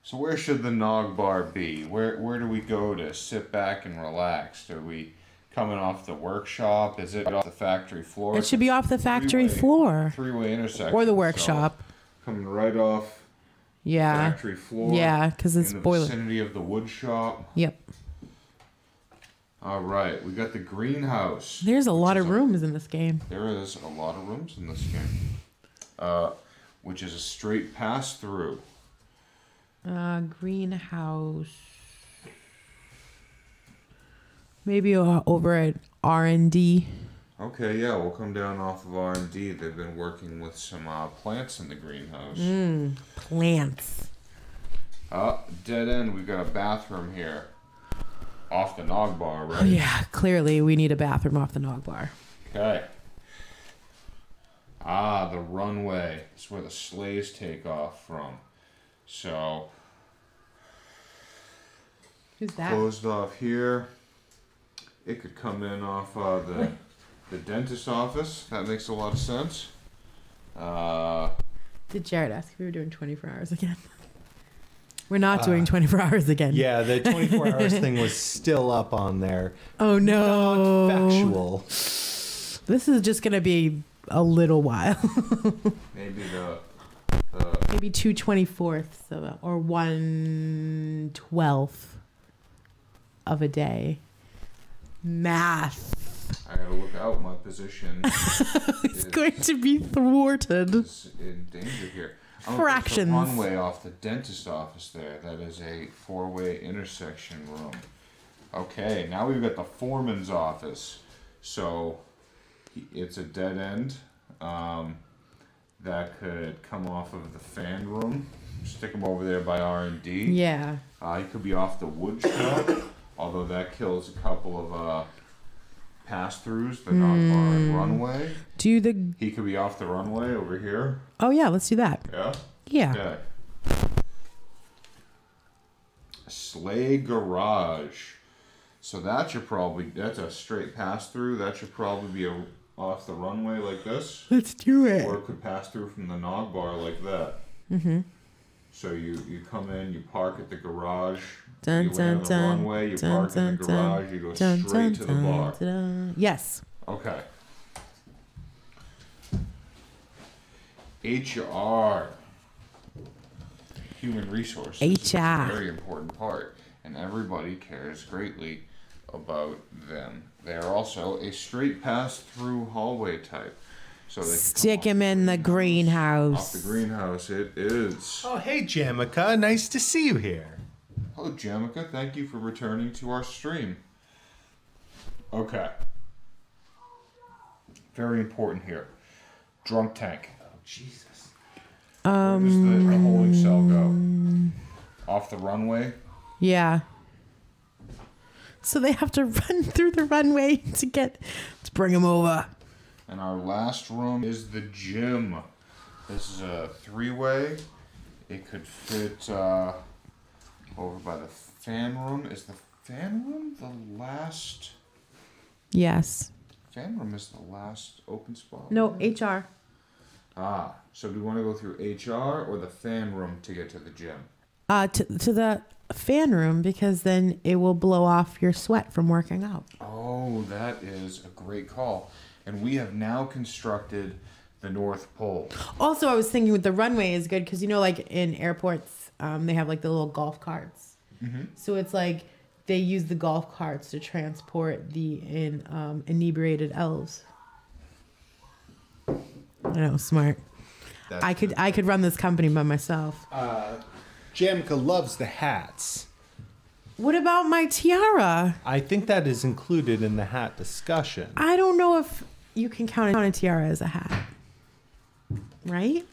So where should the Nog Bar be? Where do we go to sit back and relax? Are we coming off the workshop? Is it off the factory floor? It should be off the factory floor. 3-way intersection. Or the workshop. So coming right off factory floor. Yeah, because it's in the boiler. vicinity of the wood shop. Yep. All right, we got the greenhouse. There's a lot of rooms in this game. There is a lot of rooms in this game. Which is a straight pass through. Greenhouse. Maybe over at R&D. Okay, yeah, we'll come down off of R&D. They've been working with some plants in the greenhouse. Plants. Dead end. We've got a bathroom here. Off the Nog Bar, right? Oh, yeah, clearly we need a bathroom off the Nog Bar. Okay. The runway. It's where the sleighs take off from. So, Who's that? closed off here. It could come in off the dentist's office. That makes a lot of sense. Did Jared ask if we were doing 24 hours again? We're not doing 24 hours again. Yeah, the 24 hours thing was still up on there. Oh, no. Not factual. This is just going to be a little while. Maybe Maybe 2/24 or 1/12 of a day. Math. I gotta look out. My position It's going to be thwarted. is in danger here. Fractions. One way off the dentist office there. That is a 4-way intersection room. Okay, now we've got the foreman's office. So it's a dead end. That could come off of the fan room. Stick them over there by R&D. Yeah. He could be off the wood shop, although that kills a couple of pass-throughs, the knockbar and runway. Do the... He could be off the runway over here. Oh, yeah, let's do that. Yeah? Yeah. Okay. Sleigh garage. So that's a straight pass-through. That should probably be off the runway like this. Let's do it. Or it could pass through from the knockbar like that. Mm-hmm. So you come in, you park at the garage. Dun, you land on the runway, you park in the garage, you go straight to the bar. Yes. Okay. HR. Human resources. HR. Is a very important part. And everybody cares greatly about them. They are also a straight pass-through hallway type. So they stick him in the greenhouse. Off the greenhouse, it is. Oh, hey, Jamaica. Nice to see you here. Hello, Jamaica. Thank you for returning to our stream. Okay. Very important here. Drunk tank. Oh, Jesus. Where does the holding cell go? Off the runway? Yeah. So they have to run through the runway to bring him over. And our last room is the gym. This is a 3-way. It could fit over by the fan room. Is the fan room the last? Yes. Fan room is the last open spot. No, HR. So do we want to go through HR or the fan room to get to the gym? To the fan room, because then it will blow off your sweat from working out. Oh, that is a great call. And we have now constructed the North Pole. Also, I was thinking with the runway is good because, like in airports, they have like the little golf carts. Mm-hmm. So it's like they use the golf carts to transport the inebriated elves. I know, smart. I could run this company by myself. Jamaica loves the hats. What about my tiara? I think that is included in the hat discussion. I don't know if you can count a tiara as a hat. Right?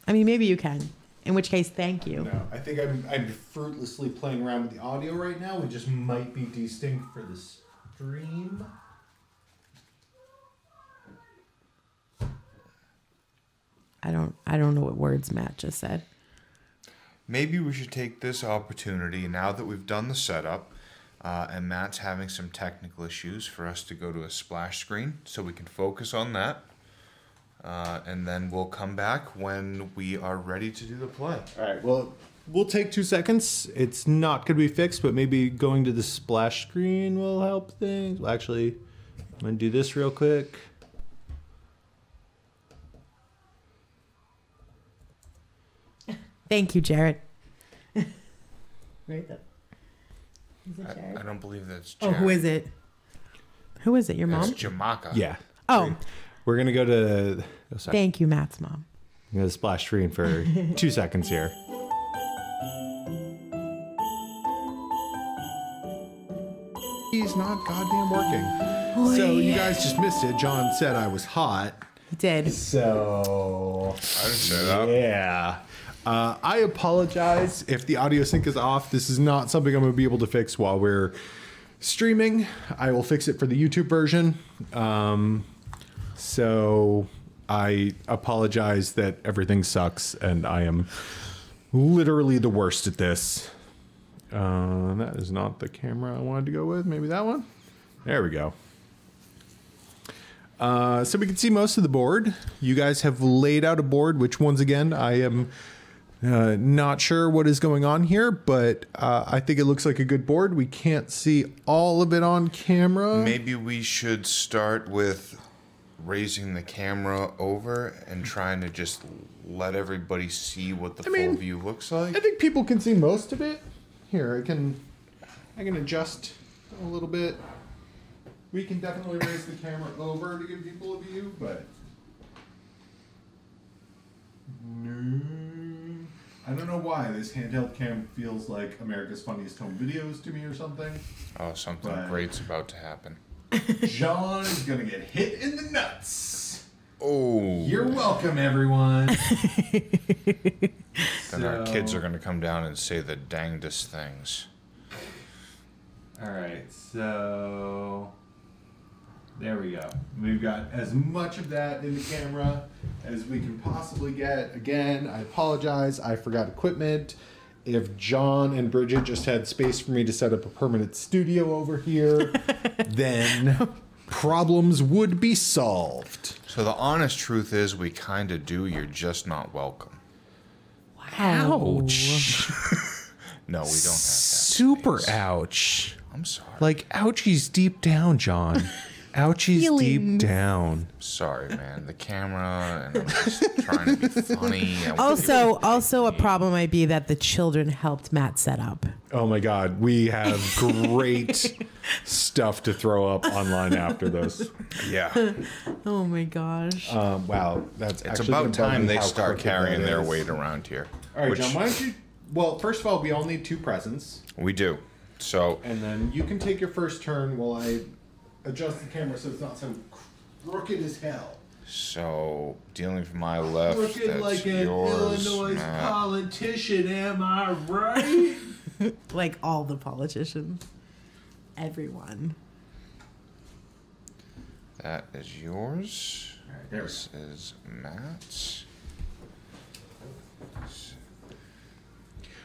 I mean, maybe you can. In which case, thank you. No, I think I'm fruitlessly playing around with the audio right now. We just might be distinct for the stream. I don't know what words Matt just said. Maybe we should take this opportunity, now that we've done the setup, and Matt's having some technical issues, for us to go to a splash screen so we can focus on that. And then we'll come back when we are ready to do the play. All right, well, we'll take 2 seconds. It's not going to be fixed, but maybe going to the splash screen will help things. Well, actually, I'm going to do this real quick. Thank you, Jared. Right there. Is it Jared? I don't believe that's Jared. Oh, who is it? Who is it? Your mom? It's Jamaica. Yeah. Oh. We're going to go to... Oh, sorry. Thank you, Matt's mom. I'm going to splash screen for 2 seconds here. He's not goddamn working. Oy. So you guys just missed it. John said I was hot. He did. So... I didn't say that. Yeah. I apologize if the audio sync is off. This is not something I'm going to be able to fix while we're streaming. I will fix it for the YouTube version. So I apologize that everything sucks and I am literally the worst at this. That is not the camera I wanted to go with. Maybe that one. There we go. So we can see most of the board. You guys have laid out a board, which once again, I am not sure what is going on here, but I think it looks like a good board. We can't see all of it on camera. Maybe we should start with raising the camera over and trying to just let everybody see what the full view looks like. I think people can see most of it. Here, I can adjust a little bit. We can definitely raise the camera over to give people a view, but no. I don't know why this handheld cam feels like America's Funniest Home Videos to me or something. Oh, something great's about to happen. John is gonna get hit in the nuts. Oh. You're welcome, everyone. Then our kids are gonna come down and say the dangdest things. All right, so There we go. We've got as much of that in the camera as we can possibly get. Again, I apologize. I forgot equipment. If John and Bridget just had space for me to set up a permanent studio over here, then problems would be solved. So the honest truth is we kind of do. You're just not welcome. Ouch. No, we don't have that. Super space. ouch. I'm sorry. Like, ouchies deep down, John. Ouchies deep Feelings. down. Sorry, man. The camera, and I'm just trying to be funny. I want Also, a problem might be that the children helped Matt set up. Oh my God, we have great stuff to throw up online after this. yeah. Oh my gosh. Wow, that's It's actually about gonna bug time me they how start crooked carrying that their is. weight around here. All right, which John, why don't you? Well, first of all, we all need 2 presents, we do. So and then you can take your first turn while I adjust the camera so it's not so crooked as hell. So dealing from my left, Crooked that's like an yours. Illinois Matt. politician, am I right? Like all the politicians. Everyone. That is yours. there we This is Matt's.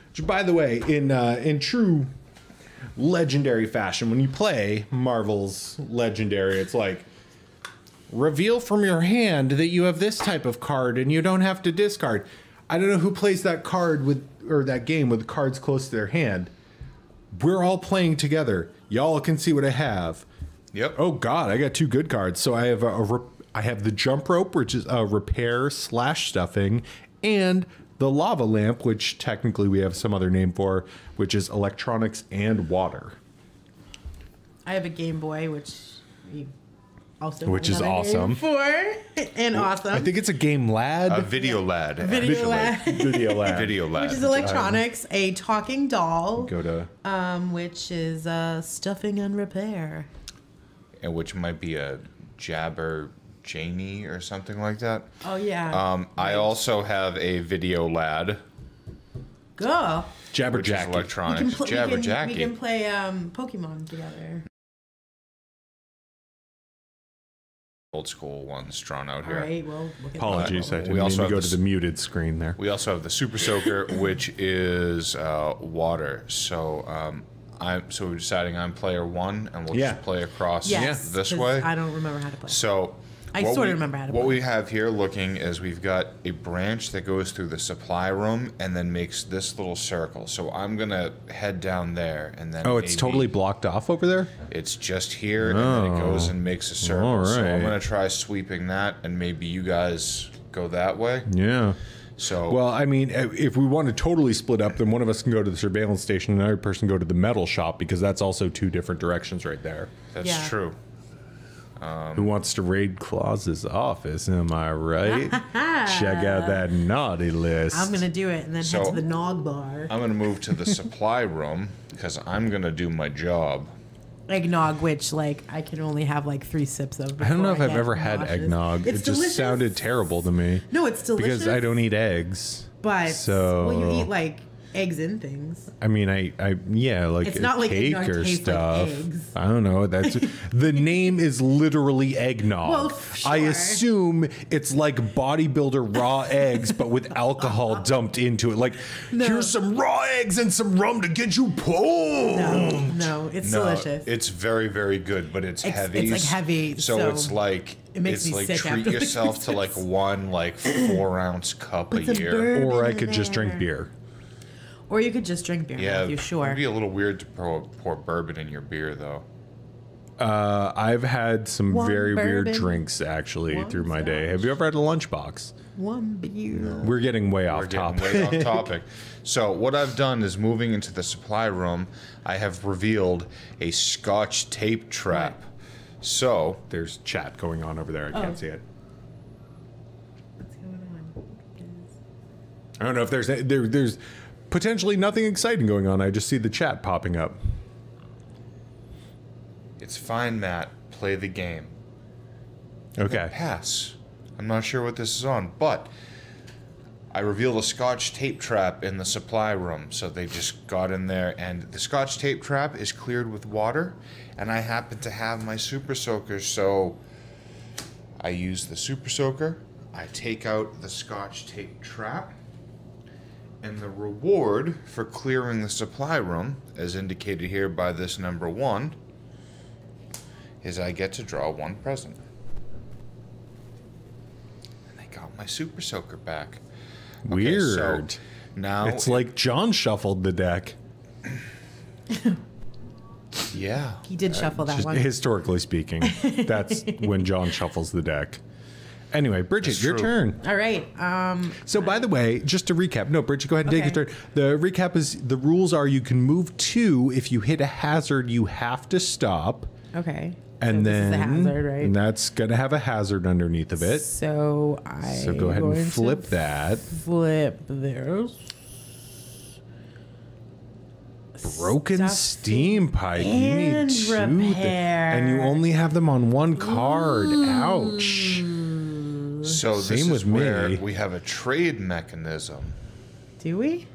Which, by the way, in true legendary fashion, when you play Marvel's Legendary, it's like, reveal from your hand that you have this type of card and you don't have to discard. I don't know who plays that card with, or that game with cards close to their hand. We're all playing together. Y'all can see what I have. Yep. Oh God, I got 2 good cards. So I have I have the jump rope, which is a repair / stuffing, and the lava lamp, which technically we have some other name for, which is electronics and water. I have a Game Boy, which we also Which have is another name awesome. for and awesome. I think it's a game lad. A video lad. Video actually. lad. Video lad. Video lad. Which is electronics, a talking doll, Go to which is stuffing and repair. And which might be a Jabber Janie or something like that. Oh yeah. I also have a video lad, Go. which is Jabberjacky. electronics. We Jabberjacky. can play Pokemon together. Old school ones drawn out All here. right. Well, look at Apologies, I that. didn't We mean also to have go this- to the muted screen there. We also have the Super Soaker, which is water. So we're deciding I'm player 1, and we'll Yeah. just play across Yes, this 'cause way. I don't remember how to play. So I what sorta we- remember how to What play. we have here looking is we've got a branch that goes through the supply room and then makes this little circle. So I'm gonna head down there and then Oh, it's maybe totally blocked off over there? it's just here and then it goes and makes a circle. All So I'm right. gonna try sweeping that and maybe you guys go that way. Yeah. So Well, I mean, if we want to totally split up, then one of us can go to the surveillance station and another person go to the metal shop, because that's also 2 different directions right there. that's Yeah. true. Who wants to raid Claus's office? Am I right? Check out that naughty list. I'm gonna do it and then head So- to the Nog Bar. I'm gonna move to the supply room because I'm gonna do my job. Eggnog, which like I can only have like 3 sips of. I don't know if before I've get ever had nauseous. eggnog. It's It just delicious. sounded terrible to me. No, it's delicious. Because I don't eat eggs. But So- well, you eat like eggs in things. I mean, yeah, like It's a not like cake eggnog or tastes like stuff. eggs. I don't know. That's the name is literally eggnog. Well, I sure. assume it's like bodybuilder raw eggs, but with alcohol dumped into it. Like, No. here's some raw eggs and some rum to get you pumped. No, it's No, delicious. it's very, very good, but it's heavy. it's, like, heavy, So, so it's like it makes it's me like sick treat after like yourself to like 6 one like 4-ounce cup a Put some year. bourbon Or I in could just drink there. beer. Or you could just drink beer, Yeah, Matthew, sure. It'd be a little weird to pour bourbon in your beer, though. I've had some One very weird bourbon, drinks actually one through my day. scotch. Have you ever had a lunchbox? One beer. We're getting way We're off getting topic. way off topic. So what I've done is moving into the supply room. I have revealed a Scotch tape trap. So There's chat going on over there. I can't see it. What's going on? I don't know if there's potentially nothing exciting going on. I just see the chat popping up. it's fine, Matt. Play the game. Okay. Pass. I'm not sure what this is on, but I revealed a Scotch tape trap in the supply room. So they just got in there, and the Scotch tape trap is cleared with water, and I happen to have my Super Soaker, so I use the Super Soaker. I take out the Scotch tape trap, and the reward for clearing the supply room, as indicated here by this number 1, is I get to draw 1 present. And I got my Super Soaker back. Okay, Weird. so now It's like John shuffled the deck. yeah. He did shuffle that Just one. historically speaking, that's when John shuffles the deck. Anyway, Bridget, That's your true. turn. All right. So, by the way, just to recap, no, Bridget, go ahead and take Okay. your turn. The recap is the rules are you can move 2. If you hit a hazard, you have to stop. Okay. And so then this is a hazard, right? and that's going to have a hazard underneath of it. So So go ahead and flip that. Flip this. Broken Stuffing steam pipe. You need and 2. repair. And you only have them on 1 card. Ouch. So this Same is with where me. we have a trade mechanism. Do we?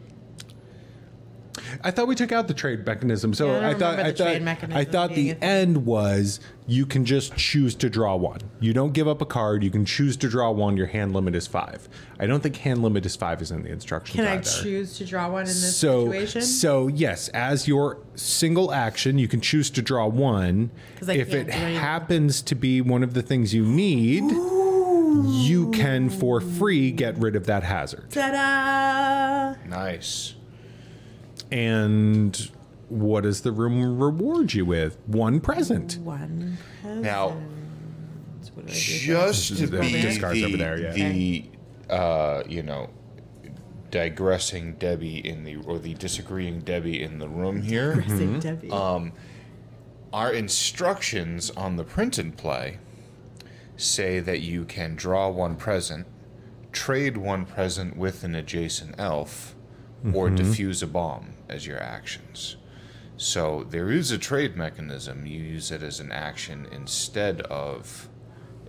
I thought we took out the trade mechanism. So Yeah, I don't I thought remember the trade mechanism I thought being the a thing. end was you can just choose to draw 1. You don't give up a card. You can choose to draw 1. Your hand limit is 5. I don't think hand limit is 5 is in the instructions Can I either. choose to draw one in this So situation? yes, as your single action, you can choose to draw 1. 'Cause I If can't it do anything. happens to be one of the things you need, you can for free get rid of that hazard. Ta-da! Nice. And what does the room reward you with? 1 present. One present. Now, What do I do? just to The be discards over there, yeah. the digressing Debbie the disagreeing Debbie in the room here. Pressing Debbie. Our instructions on the print and play say that you can draw 1 present, trade 1 present with an adjacent elf, or defuse a bomb as your actions. So there is a trade mechanism. You use it as an action instead of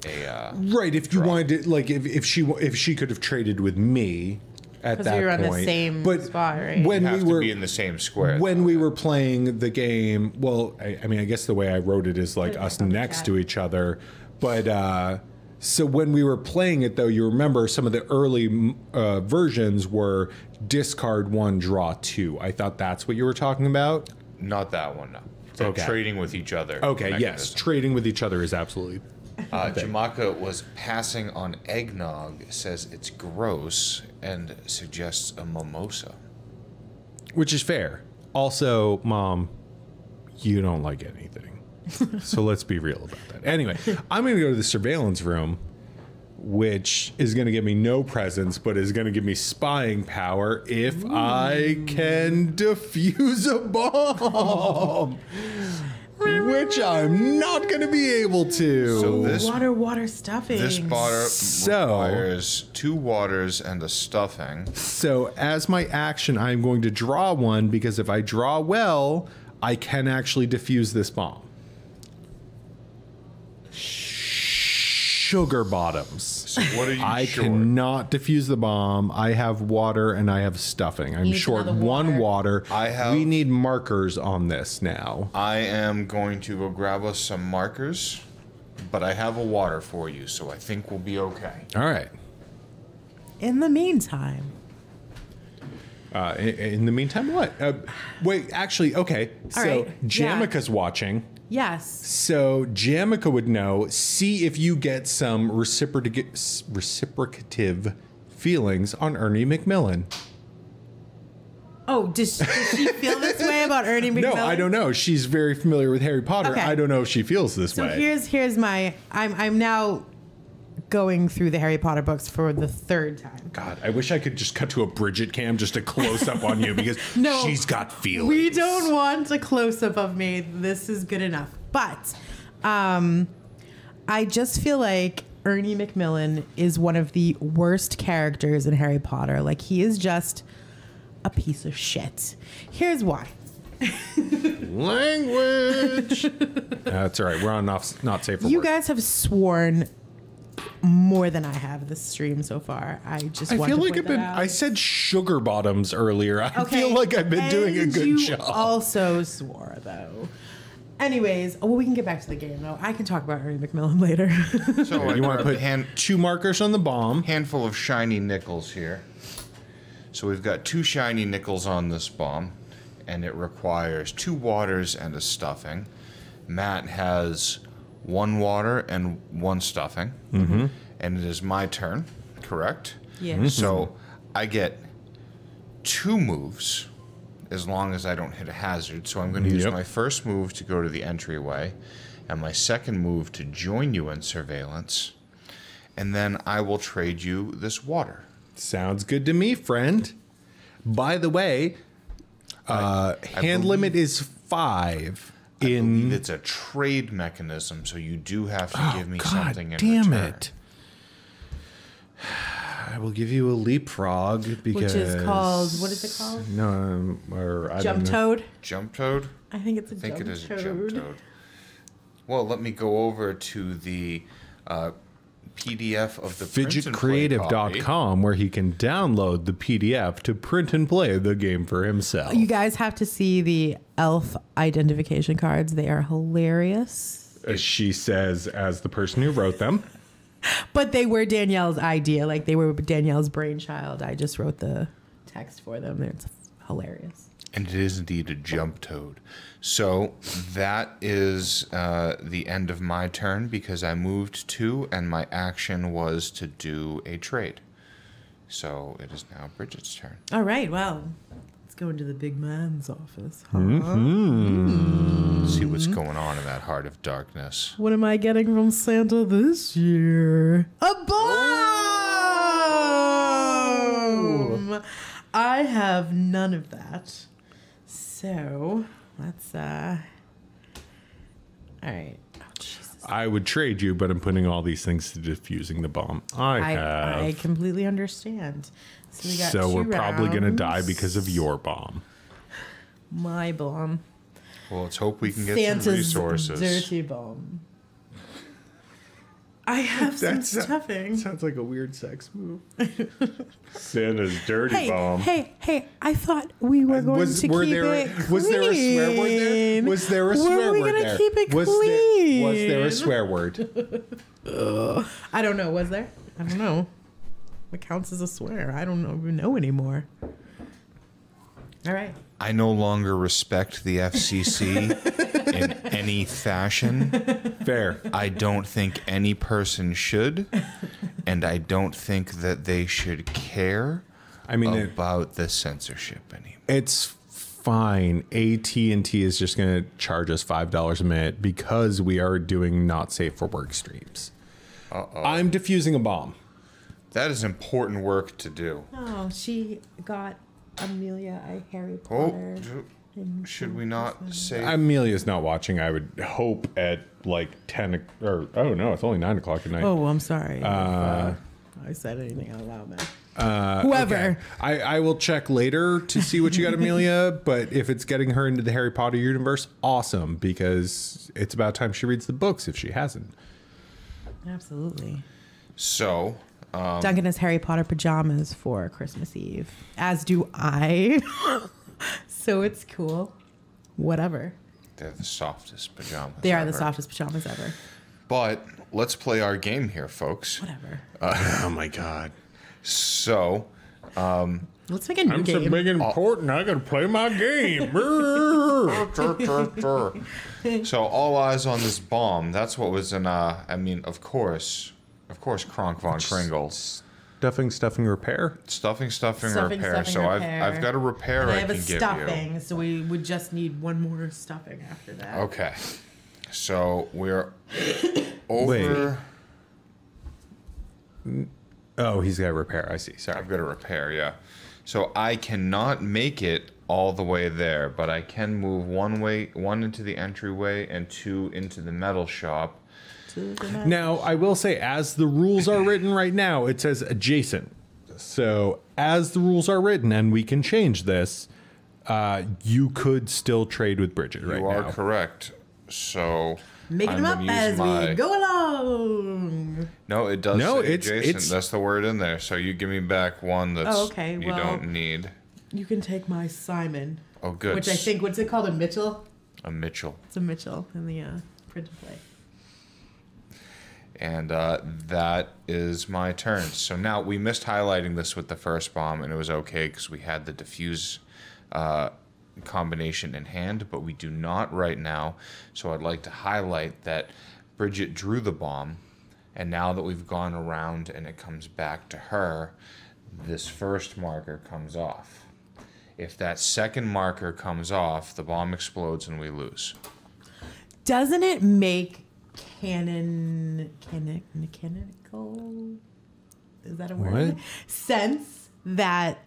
a Right, if you draw. wanted to, like, if she could have traded with me at 'Cause that we were on point, the same but spot, right? when have we to were be in the same square. when we were playing the game, well, I mean, I guess the way I wrote it is like Put it us back on the next chat. to each other, but so when we were playing it, though, you remember some of the early versions were discard 1, draw 2. I thought that's what you were talking about. Not that one, no. So Okay. trading with each other. Okay, yes, mechanism. trading with each other is absolutely. Jamaka was passing on eggnog, says it's gross, and suggests a mimosa. Which is fair. Also, Mom, you don't like anything. So let's be real about that. Anyway, I'm going to go to the surveillance room, which is going to give me no presents, but is going to give me spying power if I can defuse a bomb. Which I'm not going to be able to. So this water stuffing. this bar So- requires 2 waters and a stuffing. So as my action, I'm going to draw 1 because if I draw well, I can actually defuse this bomb. Sugar bottoms. So what are you I short? cannot defuse the bomb. I have water and I have stuffing. I'm Needs short another 1 water. I have- We need markers on this now. I am going to go grab us some markers, but I have a water for you, so I think we'll be okay. All right. In the meantime, In the meantime, what? Wait, actually, okay. All So right, yeah. Jamaica's watching. yes. So Jamaica would know. See if you get some reciprocative feelings on Ernie McMillan. Oh, does she feel this way about Ernie McMillan? No, I don't know. She's very familiar with Harry Potter. Okay. I don't know if she feels this So way. here's my. I'm now going through the Harry Potter books for the 3rd time. God, I wish I could just cut to a Bridget cam, just a close up on you because No, she's got feelings. We don't want a close up of me. This is good enough. But I just feel like Ernie McMillan is one of the worst characters in Harry Potter. Like, he is just a piece of shit. Here's why. Language. That's all right. We're on not safe for You work. guys have sworn more than I have this stream so far. I just want feel to like point that out. I said sugar bottoms earlier. I Okay, feel like I've been doing a and good you job. Also swore though. Anyways, we can get back to the game though. I can talk about Ernie McMillan later. So You want to put hand 2 markers on the bomb. handful of shiny nickels here. So we've got 2 shiny nickels on this bomb, and it requires 2 waters and a stuffing. Matt has 1 water and 1 stuffing, and it is my turn, correct? Yeah. So I get 2 moves as long as I don't hit a hazard. So I'm going to use Yep. my first move to go to the entryway, and my second move to join you in surveillance, and then I will trade you this water. Sounds good to me, friend. By the way, hand limit is 5 I believe in. it's a trade mechanism, so you do have to give me God something in damn return. it! I will give you a leapfrog because Which is called, what is it called? No, or I Jump don't know. toad? Jump toad? I think it's a I think jump it is toad. a jump toad. Well, let me go over to the PDF of the print and play copy. fidgetcreative.com where he can download the PDF to print and play the game for himself. You guys have to see the elf identification cards. They are hilarious. As she says, as the person who wrote them. But they were Danielle's idea. Like they were Danielle's brainchild. I just wrote the text for them. It's hilarious. And it is indeed a jump toad. So that is the end of my turn because I moved 2 and my action was to do a trade. So it is now Bridget's turn. All right. Well, let's go into the big man's office. See what's going on in that heart of darkness. What am I getting from Santa this year? A bomb! I have none of that. So, let's, all right. Oh, Jesus. I would trade you, but I'm putting all these things to defusing the bomb. I completely understand. So, we got So 2 we're probably going to die rounds. because of your bomb. My bomb. Well, let's hope we can get Santa's some resources. dirty bomb. I have some stuffing. Sounds like a weird sex move. Santa's dirty Hey! I thought we were going to keep it clean. Was there a swear word there? Was there a swear Were we word gonna there? keep it Was clean? there a swear word? I don't know. Was there? I don't know. What counts as a swear? I don't even know anymore. All right. I no longer respect the FCC in any fashion. Fair. I don't think any person should, and I don't think that they should care I mean, about the censorship anymore. it's fine. AT&T is just going to charge us $5 a minute because we are doing not safe for work streams. I'm defusing a bomb. That is important work to do. Oh, she got Amelia a Harry Oh, Potter. should we not say? Amelia's not watching. I would hope at like 10 or oh no, it's only 9 o'clock at night. Oh, I'm sorry. If, I said anything out loud, man. Whoever. Okay. I will check later to see what you got, Amelia. But if it's getting her into the Harry Potter universe, awesome, because it's about time she reads the books if she hasn't. Absolutely. So, Duncan has Harry Potter pajamas for Christmas Eve, as do I. So it's cool. Whatever. they're the softest pajamas. They are the ever. softest pajamas ever. But let's play our game here, folks. Whatever. Oh my god. So, Let's make a new game. important. I gotta play my game. so all eyes on this bomb. That's what was in. I mean, of course, Kronk von Kringle. Stuffing, repair. Stuffing, Stuffing, repair. stuffing, So repair. I've got a repair And I I have can a give stuffing, so we would just need one more stuffing after that. you. Okay. So we're over. Oh, he's got repair. I see. Sorry. I've got a repair, yeah. So I cannot make it all the way there, but I can move one into the entryway and 2 into the metal shop. Now, I will say, as the rules are written right now, it says adjacent. So, as the rules are written, and we can change this, you could still trade with Bridget right You are now. correct. So making I'm them up gonna as use my- we go along. No, it does. No, say it's- Jason. That's the word in there. So you give me back one that's okay, you well- don't need. You can take my Simon, Oh, good. which I think, what's it called? A Mitchell? A Mitchell. It's a Mitchell in the printed play. And that is my turn. So now we missed highlighting this with the first bomb, and it was okay because we had the diffuse combination in hand, but we do not right now. So I'd like to highlight that Bridget drew the bomb, and now that we've gone around and it comes back to her, this first marker comes off. If that second marker comes off, the bomb explodes and we lose. Doesn't it make canonical? Is that a word? What? Sense that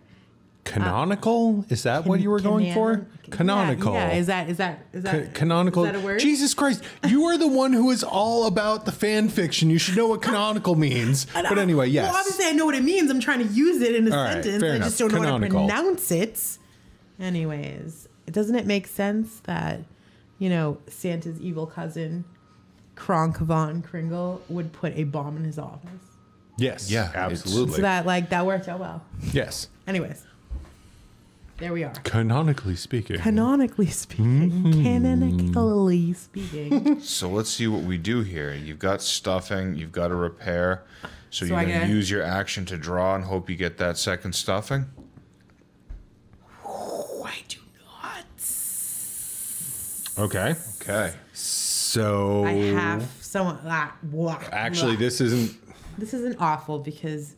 Canonical? Is that what you were going for? Canonical. Yeah. Is that Canonical. Is that a word? Jesus Christ. You are the one who is all about the fan fiction. You should know what canonical means. But anyway, yes. Well, obviously I know what it means. I'm trying to use it in a All right, sentence. fair I enough. just don't know how to Canonical. pronounce it. Anyways, doesn't it make sense that, Santa's evil cousin, Kronk Von Kringle, would put a bomb in his office? Yes. Yeah, Absolutely. So that worked out well. Yes. Anyways, there we are. Canonically speaking. Canonically speaking, canonically speaking. So let's see what we do here. You've got stuffing, you've got a repair. So you're I going to get- use your action to draw and hope you get that second stuffing? I do not. Okay. Okay. So I have someone. actually this isn't This isn't awful because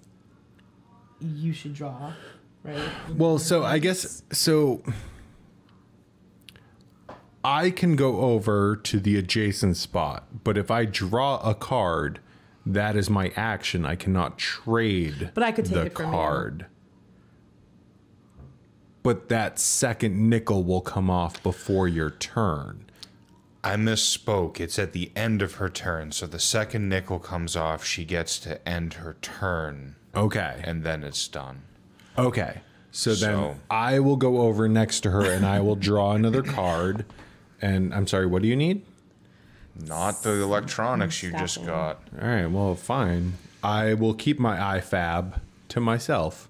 you should draw, right? well, so I guess so I can go over to the adjacent spot, but if I draw a card, that is my action. I cannot trade But I could take the it from you. card. But that second nickel will come off before your turn. I misspoke. It's at the end of her turn. So the second nickel comes off, she gets to end her turn, Okay. and then it's done. Okay. So then So- I will go over next to her and I will draw another card. And I'm sorry, what do you need? Not the electronics you just Stuffing. got. All right, well, fine. I will keep my IFAB to myself.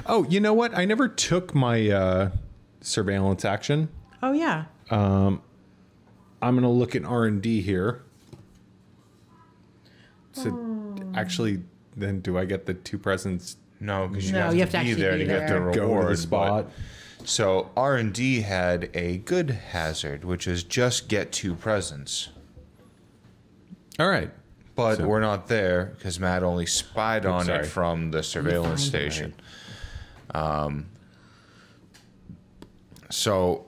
Oh, you know what? I never took my surveillance action. Oh yeah. I'm going to look at R&D here. So actually, then do I get the 2 presents? No, because you, No, have you to have to be actually there be to get the there. reward. Go to the but- spot. So R&D had a good hazard, which is just get 2 presents. All right. But So- we're not there because Matt only spied on sorry. it from the surveillance find it. station. So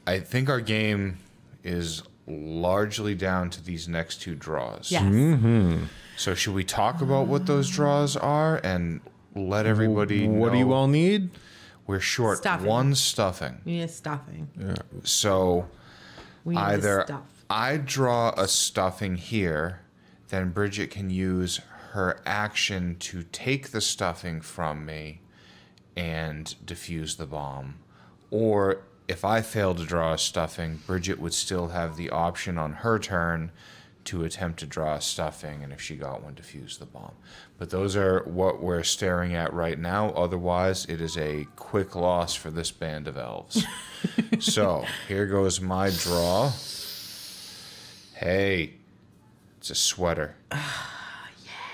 I think our game is largely down to these next 2 draws. Yes. So should we talk about what those draws are and let everybody What do know you all need? we're short Stuffing. 1 stuffing. We need a stuffing. So We need either a stuff. I draw a stuffing here, then Bridget can use her action to take the stuffing from me and defuse the bomb. Or if I fail to draw a stuffing, Bridget would still have the option on her turn to attempt to draw a stuffing, and if she got one, defuse the bomb. But those are what we're staring at right now. Otherwise, it is a quick loss for this band of elves. So here goes my draw. Hey, it's a sweater.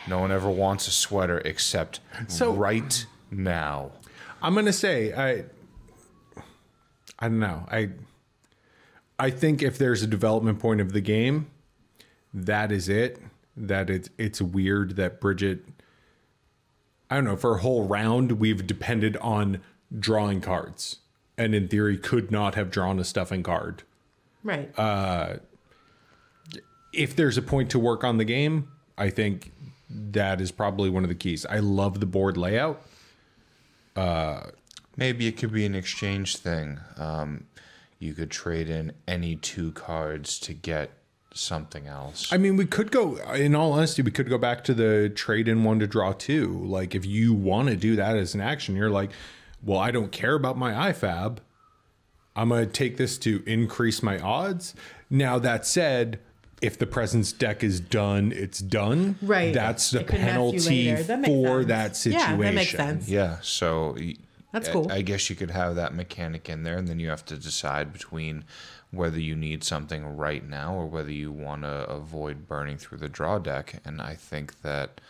No one ever wants a sweater except So- right now. I'm gonna say I don't know. I think if there's a development point of the game, that is it. That it's weird that Bridget, I don't know, for a whole round we've depended on drawing cards, and in theory could not have drawn a stuffing card. Right. If there's a point to work on the game, I think that is probably one of the keys. I love the board layout. Maybe it could be an exchange thing. You could trade in any 2 cards to get something else. I mean, we could go, in all honesty, we could go back to the trade in 1 to draw 2. Like, if you want to do that as an action, you're like, well, I don't care about my IFAB. I'm going to take this to increase my odds. Now, that said, if the presence deck is done, it's done. Right. That's the It could mess you penalty later. That makes for sense. that situation. Yeah, that makes sense. Yeah, so That's cool. I guess you could have that mechanic in there, and then you have to decide between whether you need something right now or whether you want to avoid burning through the draw deck. And I think that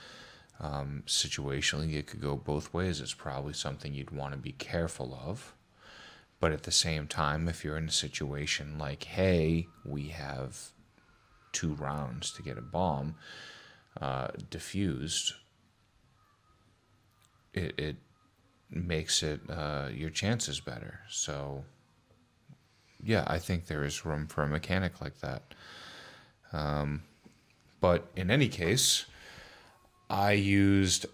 situationally it could go both ways. It's probably something you'd want to be careful of. But at the same time, if you're in a situation like, hey, we have 2 rounds to get a bomb diffused, it makes it your chances better. So yeah, I think there is room for a mechanic like that. But in any case, I used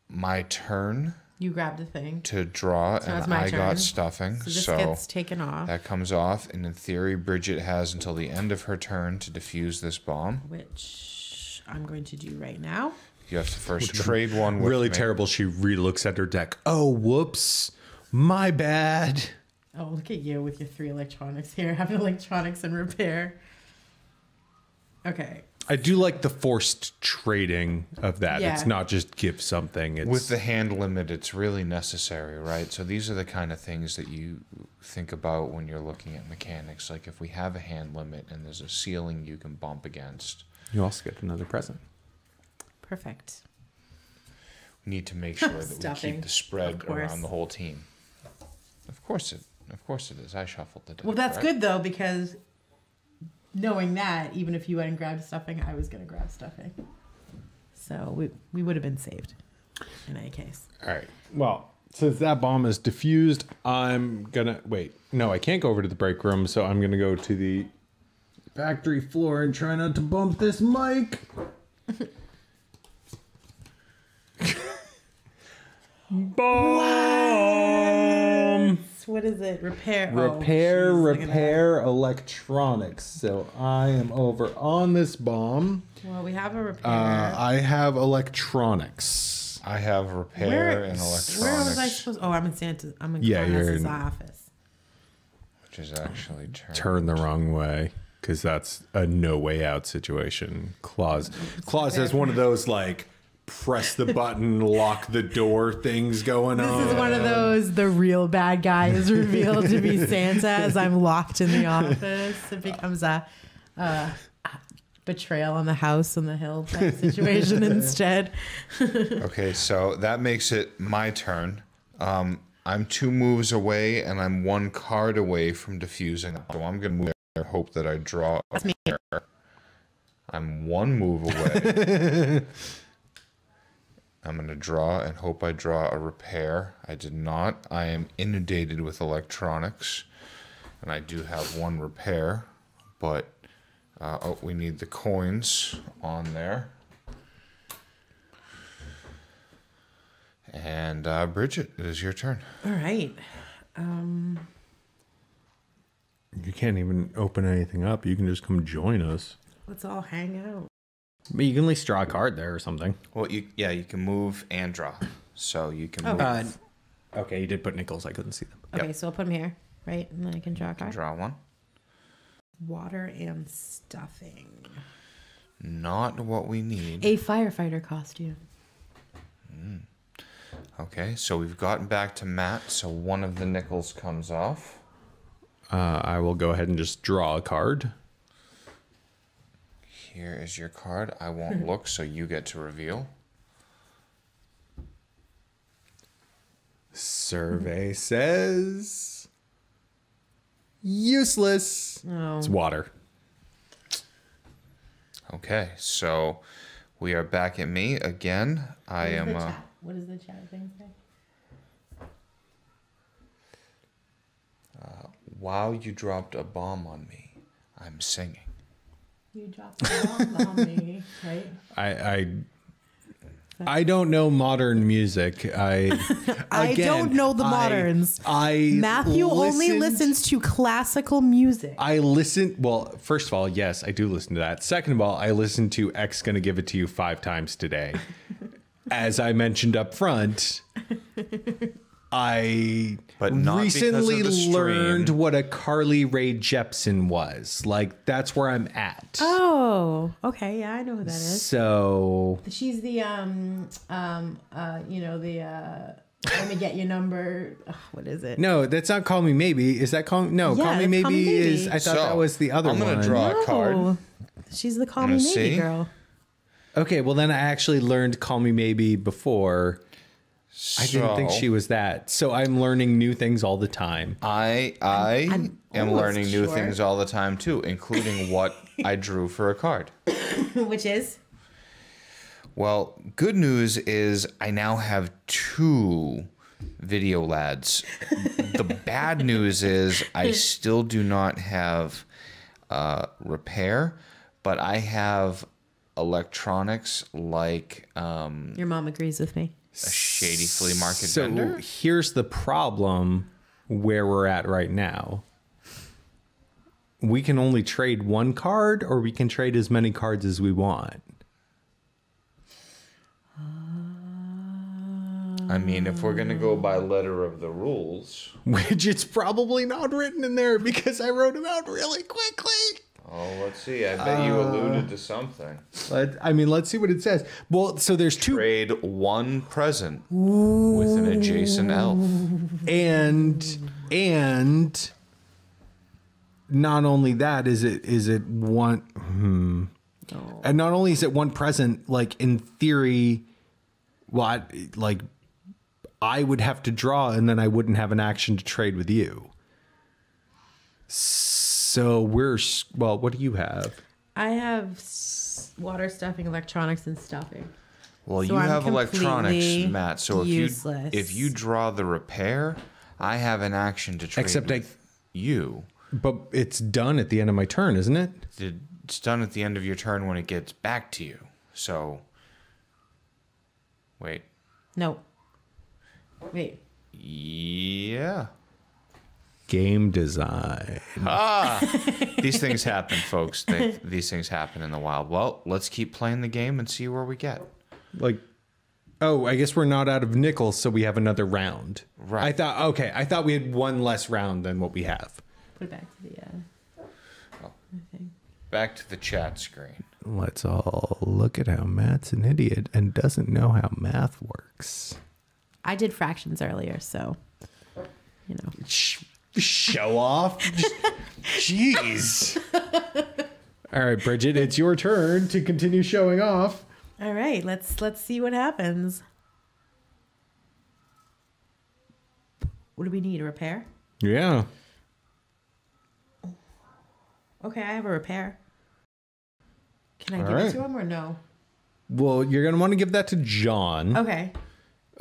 my turn You grabbed the thing. to draw, that's and my I turn. got stuffing. So this So gets taken off, that comes off, and in theory, Bridget has until the end of her turn to defuse this bomb. which I'm going to do right now. You have to first trade one with Really me. terrible. She re-looks at her deck. Oh, whoops. My bad. Oh, look at you with your 3 electronics here. Having electronics and repair. Okay. I do like the forced trading of that. Yeah. It's not just give something. It's With the hand limit, it's really necessary, right? So these are the kind of things that you think about when you're looking at mechanics. Like if we have a hand limit and there's a ceiling you can bump against, you also get another present. Perfect. we need to make sure that we Stuffing, keep the spread of course. around the whole team. Of course it is. I shuffled the deck. Well, that's right? good though, because knowing that, even if you hadn't grabbed stuffing, I was going to grab stuffing. So we would have been saved in any case. All right. Well, since that bomb is diffused, I'm gonna wait. No, I can't go over to the break room, so I'm gonna go to the factory floor and try not to bump this mic. Bomb. What is it? Repair. Repair electronics. So I am over on this bomb. Well, we have a repair. I have electronics. I have repair and electronics, Where was I supposed? Oh, I'm in Santa. I'm in Yeah, you're Columbus's in- office. which is actually Turn the wrong way, because that's a no way out situation. Claus has one of those like press the button, lock the door things going on. This is one of those. The real bad guy is revealed to be Santa as I'm locked in the office. It becomes a betrayal on the house on the hill type situation instead. Okay, so that makes it my turn. I'm 2 moves away, and I'm 1 card away from defusing. So I'm gonna move there, hope that I draw. That's me. I'm 1 move away. I'm gonna draw and hope I draw a repair. I did not. I am inundated with electronics, and I do have 1 repair, but we need the coins on there. And Bridget, it is your turn. All right. You can't even open anything up. You can just come join us. Let's all hang out. But you can at least draw a card there or something. Well, you can move and draw, so you can move, Okay, you did put nickels. I couldn't see them. Yep. Okay, so I'll put them here, right? And then I can draw a card. draw 1. Water and stuffing. Not what we need. A firefighter costume. Okay, so we've gotten back to Matt, so 1 of the nickels comes off. I will go ahead and just draw a card. Here is your card. I won't look, so you get to reveal. Survey says useless. Oh. It's water. Okay, so we are back at me again. I am. What does the chat thing say? While you dropped a bomb on me, I'm singing. You dropped a bomb on me, right? I don't know modern music. I don't know the moderns. Matthew only listens to classical music. I listen. Well, first of all, yes, I do listen to that. Second of all, I listen to X Gonna Give It to You 5 times today. As I mentioned up front, But not because recently of the stream. learned what a Carly Rae Jepsen was. Like, that's where I'm at. Oh, okay. Yeah, I know who that is. So She's the let me get your number. Ugh, what is it? no, that's not Call Me Maybe. Is that Call Me? No, Yeah, Call Me that's Maybe Call Me Maybe. is. I thought that was the other I'm one. gonna draw a card. Oh, she's the Call Me Wanna Maybe see? girl. Okay, well then I actually learned Call Me Maybe before. I didn't think So, she was that. So I'm learning new things all the time. I I'm am almost learning new sure. things all the time too, including what I drew for a card. Which is? Well, good news is I now have 2 video lads. The bad news is I still do not have repair, but I have electronics like Your mom agrees with me. a shady flea market So vendor. here's the problem where we're at right now. We can only trade one card, or we can trade as many cards as we want. I mean, if we're gonna go by letter of the rules, Which it's probably not written in there because I wrote them out really quickly. oh, let's see. I bet you alluded to something. Let's see what it says. Well, so there's two, Trade 1 present with an adjacent elf. and not only that is it one. And not only is it one present, like in theory, well, I would have to draw, and then I wouldn't have an action to trade with you. So what do you have? I have water stuffing, electronics, and stuffing. Well, So you I'm have electronics, completely Matt. So useless. if you draw the repair, I have an action to trade Except with you. But it's done at the end of my turn, isn't it? It's done at the end of your turn when it gets back to you. So, wait. No. Wait. Yeah. Game design. These things happen, folks. These things happen in the wild. Well, let's keep playing the game and see where we get. Oh, I guess we're not out of nickels, so we have another round. Right. I thought we had one less round than what we have. Put it back to the thing. Back to the chat screen. Let's all look at how Matt's an idiot and doesn't know how math works. I did fractions earlier, so you know. Show off. Jeez. All right, Bridget, it's your turn to continue showing off. All right, let's see what happens. What do we need? A repair? Yeah. Okay, I have a repair. Can I give right. it to him or no? Well, you're going to want to give that to John. Okay.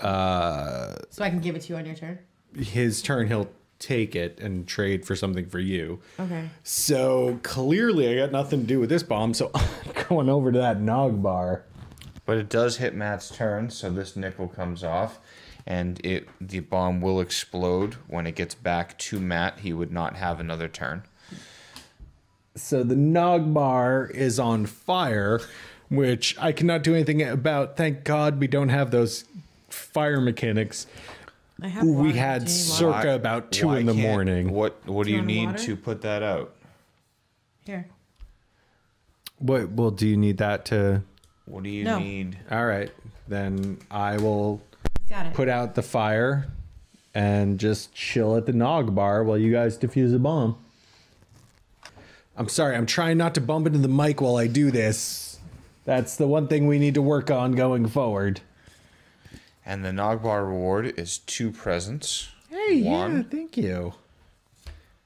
So I can give it to you on your turn? His turn, he'll take it and trade for something for you. Okay. So clearly I got nothing to do with this bomb, so I'm going over to that Nog bar. But it does hit Matt's turn, so this nickel comes off, and the bomb will explode when it gets back to Matt. He would not have another turn. So the Nog bar is on fire, which I cannot do anything about. Thank God we don't have those fire mechanics I have we water. had Do you need circa water? about 2 Why in the can't- morning. What do Do you you want need water? to put that out? Here. What? Well, do you need that to? What do you No. need? All right, then I will Got it. put out the fire and just chill at the Nog bar while you guys defuse a bomb. I'm sorry, I'm trying not to bump into the mic while I do this. That's the one thing we need to work on going forward. And the Nogbar reward is 2 presents. Hey, One. yeah, thank you.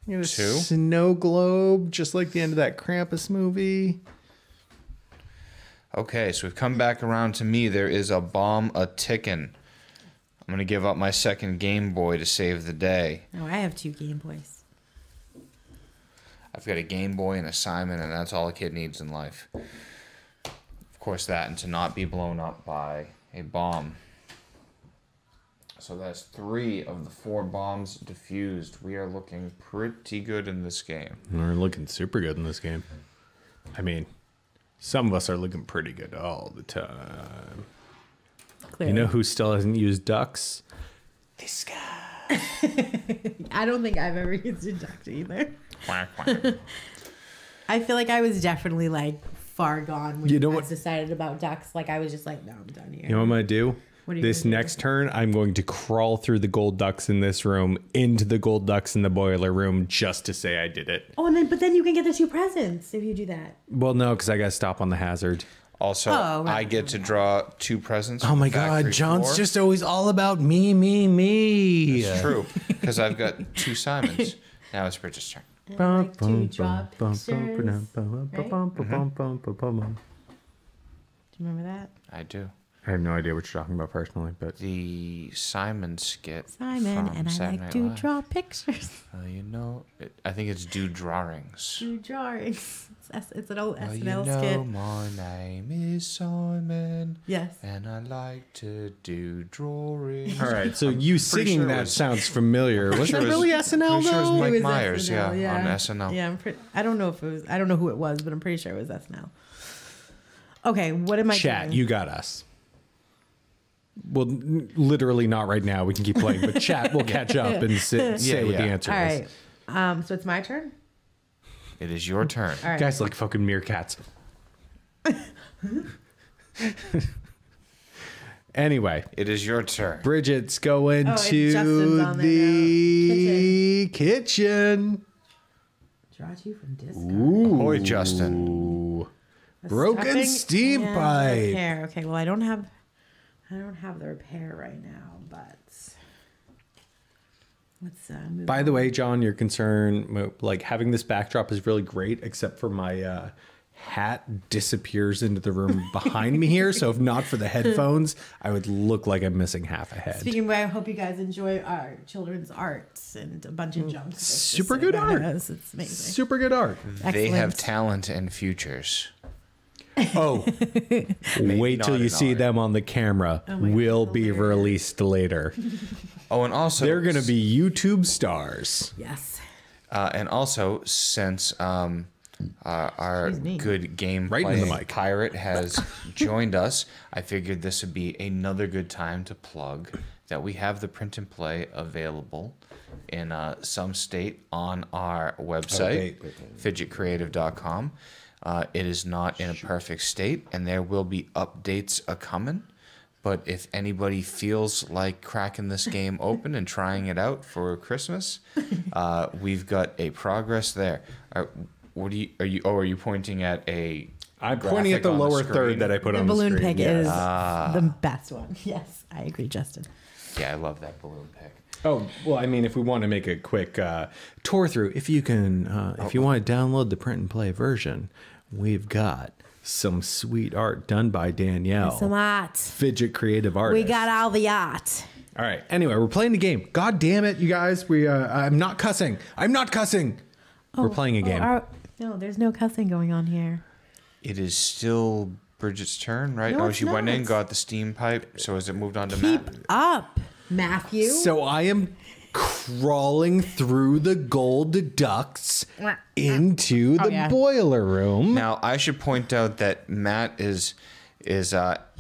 You know, 2. snow globe, just like the end of that Krampus movie. Okay, so we've come back around to me. There is a bomb a-tickin'. I'm going to give up my second Game Boy to save the day. No, I have 2 Game Boys. I've got a Game Boy and a Simon, and that's all a kid needs in life. Of course, that, and to not be blown up by a bomb. So that's 3 of the 4 bombs diffused. We are looking pretty good in this game. We're looking super good in this game. I mean, some of us are looking pretty good all the time. Clearly. You know who still hasn't used ducks? This guy. I don't think I've ever used a duct either. Quack, quack. I feel like I was definitely like far gone when You you know guys what- decided about ducks. Like I was just like, no, I'm done here. You know what I'm gonna do? What are you This gonna do? next turn, I'm going to crawl through the gold ducks in this room into the gold ducks in the boiler room just to say I did it. Oh, and then you can get the 2 presents if you do that. Well, no, because I gotta stop on the hazard. Also, Oh, right. I get to draw 2 presents. Oh from my the factory God, John's floor. just always all about me. It's true, because I've got 2 Simons. Now it's Bridget's turn. And I like to draw pictures. Do you remember that? I do. I have no idea what you're talking about personally, but The Simon skit. Simon, from and I Saturday like Night to Live. draw pictures. You know, I think it's do drawings. Do drawings. It's an old Well, SNL you know, skit. my name is Simon, Yes. and I like to do drawings. all right. So you singing sure it that was- sounds familiar. Was sure that it was- really SNL pretty sure it was though? Mike It was Myers, SNL, yeah, on SNL. Yeah, I don't know if it was. I don't know who it was, but I'm pretty sure it was SNL. Okay, what am I Chat, doing? you got us. Well, literally not right now. We can keep playing, but chat will catch up and say Yeah, what the yeah. answer All is. right. So it's my turn. It is your turn. All right. Guys like fucking meerkats. Anyway, It is your turn. Bridget's going Oh, and Justin's to on there the kitchen. Draw 2 from disc. Ahoy, Justin. Ooh. Broken Stuffing steam and pipe. Repair. Okay, well I don't have the repair right now, but let's move By on. the way, John, your concern, like having this backdrop is really great, except for my hat disappears into the room behind me here. So if not for the headphones, I would look like I'm missing half a head. Speaking of, I hope you guys enjoy our children's arts and a bunch of junk. that's just Super sitting good around art. us. It's amazing. Super good art. They have Excellent. talent and futures. Oh, wait till not you in see art. them on the camera. Will be released later. Oh, and also They're going to be YouTube stars. Yes. and also since our Excuse me. good game Right in the playing mic. pirate has joined us, I figured this would be another good time to plug that we have the print and play available in some state on our website, fidgetcreative.com. It is not in a perfect state, and there will be updates a coming. But if anybody feels like cracking this game open and trying it out for Christmas, we've got a progress there. Are you pointing at a? I'm pointing at graphic the on lower screen? third that I put The on balloon the screen. pig Yes. is the best one. Yes, I agree, Justin. Yeah, I love that balloon pick. Oh, well, I mean, if we want to make a quick tour through, if you can, if you want to download the print and play version, we've got some sweet art done by Danielle. Some art. Fidget creative artist. We got all the art. All right. Anyway, we're playing the game. God damn it, you guys. I'm not cussing. I'm not cussing. We're playing a game. No, there's no cussing going on here. It is still Bridget's turn, right? No, Oh, it's she went in, not. got the steam pipe. So has it moved on to Keep Matt? up, Matthew. So I am crawling through the gold ducts into the yeah. boiler room. Now, I should point out that Matt is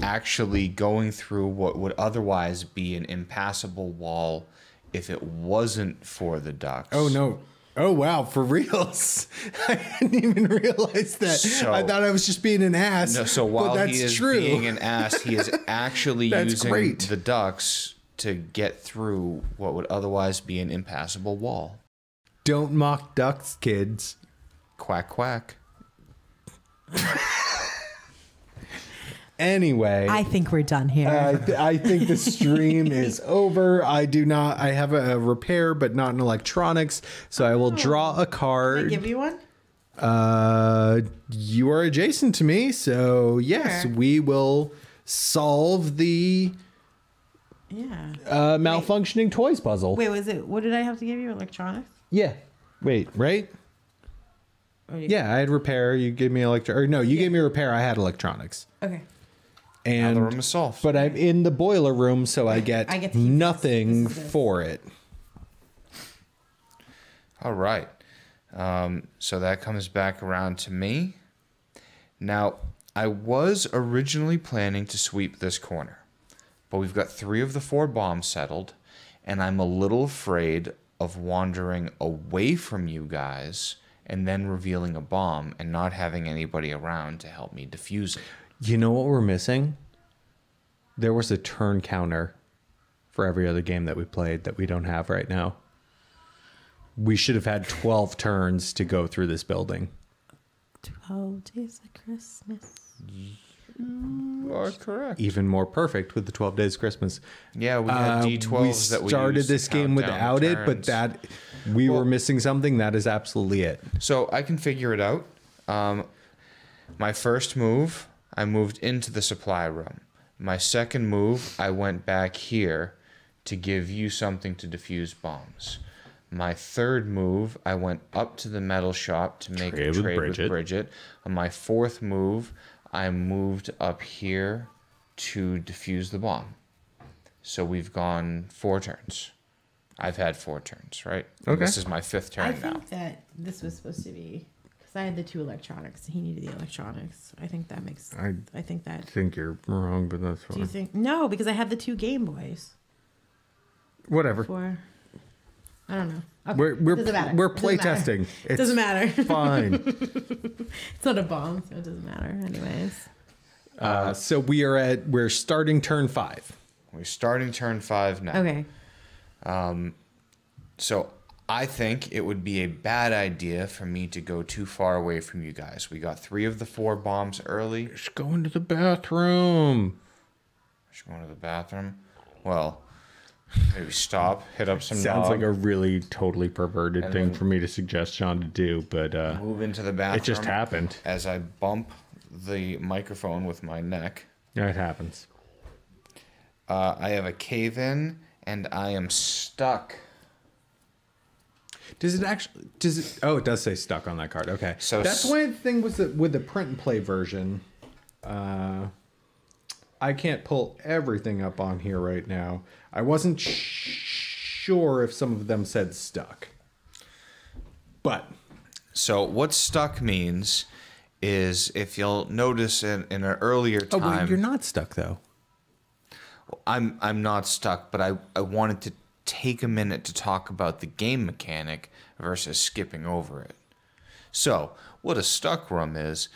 actually going through what would otherwise be an impassable wall if it wasn't for the ducks. Oh no. Oh wow, for reals. I didn't even realize that. So- I thought I was just being an ass. No, so but while that's he is true. being an ass, he is actually That's using great. the ducks to get through what would otherwise be an impassable wall. Don't mock ducks, kids. Quack, quack. Anyway, I think we're done here. I think the stream is over. I have a repair, but not in electronics. So I will draw a Can I card. give you one? You are adjacent to me, so yes, Sure. we will solve the Yeah. malfunctioning toys puzzle. Wait, was it? What did I have to give you? Electronics? Yeah. Wait, right? Or you- Yeah, I had repair. You gave me or no, you gave me repair. I had electronics. Okay. Now And the room is solved. but I'm in the boiler room, so I get I get to keep this. nothing This is this. for it. All right. So that comes back around to me. Now, I was originally planning to sweep this corner, but we've got 3 of the 4 bombs settled, and I'm a little afraid of wandering away from you guys and then revealing a bomb and not having anybody around to help me defuse it. You know what we're missing? There was a turn counter for every other game that we played that we don't have right now. We should have had 12 turns to go through this building. 12 days of Christmas. You are correct. Even more perfect with the 12 days of Christmas. Yeah, we had D12s that we started used to this game count down without the it, but turns. that we were missing something. That is absolutely it. So I can figure it out. My first move, I moved into the supply room. My second move, I went back here to give you something to defuse bombs. My third move, I went up to the metal shop to make a trade with Bridget. On my fourth move, I moved up here to defuse the bomb. So we've gone 4 turns. I've had 4 turns, right? Okay. This is my 5th turn I now. think that this was supposed to be because I had the 2 electronics. He needed the electronics. I think that makes. I think that. I think you're wrong, but that's fine. Do you think no? Because I have the 2 Game Boys. Whatever. For I don't know. Okay. We're Doesn't matter. we're Doesn't play matter. testing. It's Doesn't matter. fine. It's not a bomb, so it doesn't matter. Anyways. So we're starting turn 5. We're starting turn 5 now. Okay. So I think it would be a bad idea for me to go too far away from you guys. We got 3 of the 4 bombs early. Just go into the bathroom. Just going to the bathroom. Well, maybe stop, hit up some Sounds dog, like a really totally perverted And thing then- for me to suggest Sean to do, but move into the bathroom. it just happened. As I bump the microphone with my neck. Yeah, it happens. I have a cave in, and I am stuck. Does it actually? Does it? Oh, it does say stuck on that card. Okay, So that's one of the thing with the print and play version. I can't pull everything up on here right now. I wasn't sure if some of them said stuck, but So what stuck means is, if you'll notice in an earlier time. oh, wait, you're not stuck though. I'm not stuck, but I wanted to take a minute to talk about the game mechanic versus skipping over it. So, what a stuck room is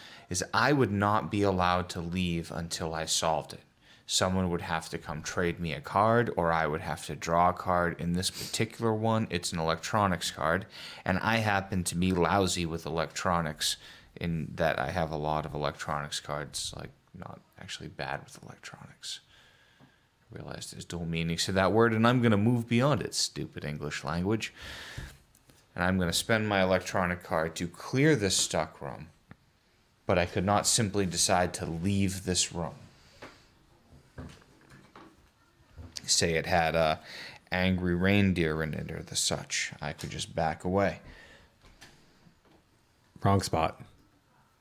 I would not be allowed to leave until I solved it. Someone would have to come trade me a card, or I would have to draw a card. In this particular one, it's an electronics card, and I happen to be lousy with electronics in that I have a lot of electronics cards, like not actually bad with electronics. Realize there's dual meanings to that word, and I'm going to move beyond it, stupid English language. And I'm going to spend my electronic card to clear this stuck room. But I could not simply decide to leave this room. Say it had a angry reindeer in it or the such. I could just back away. Wrong spot.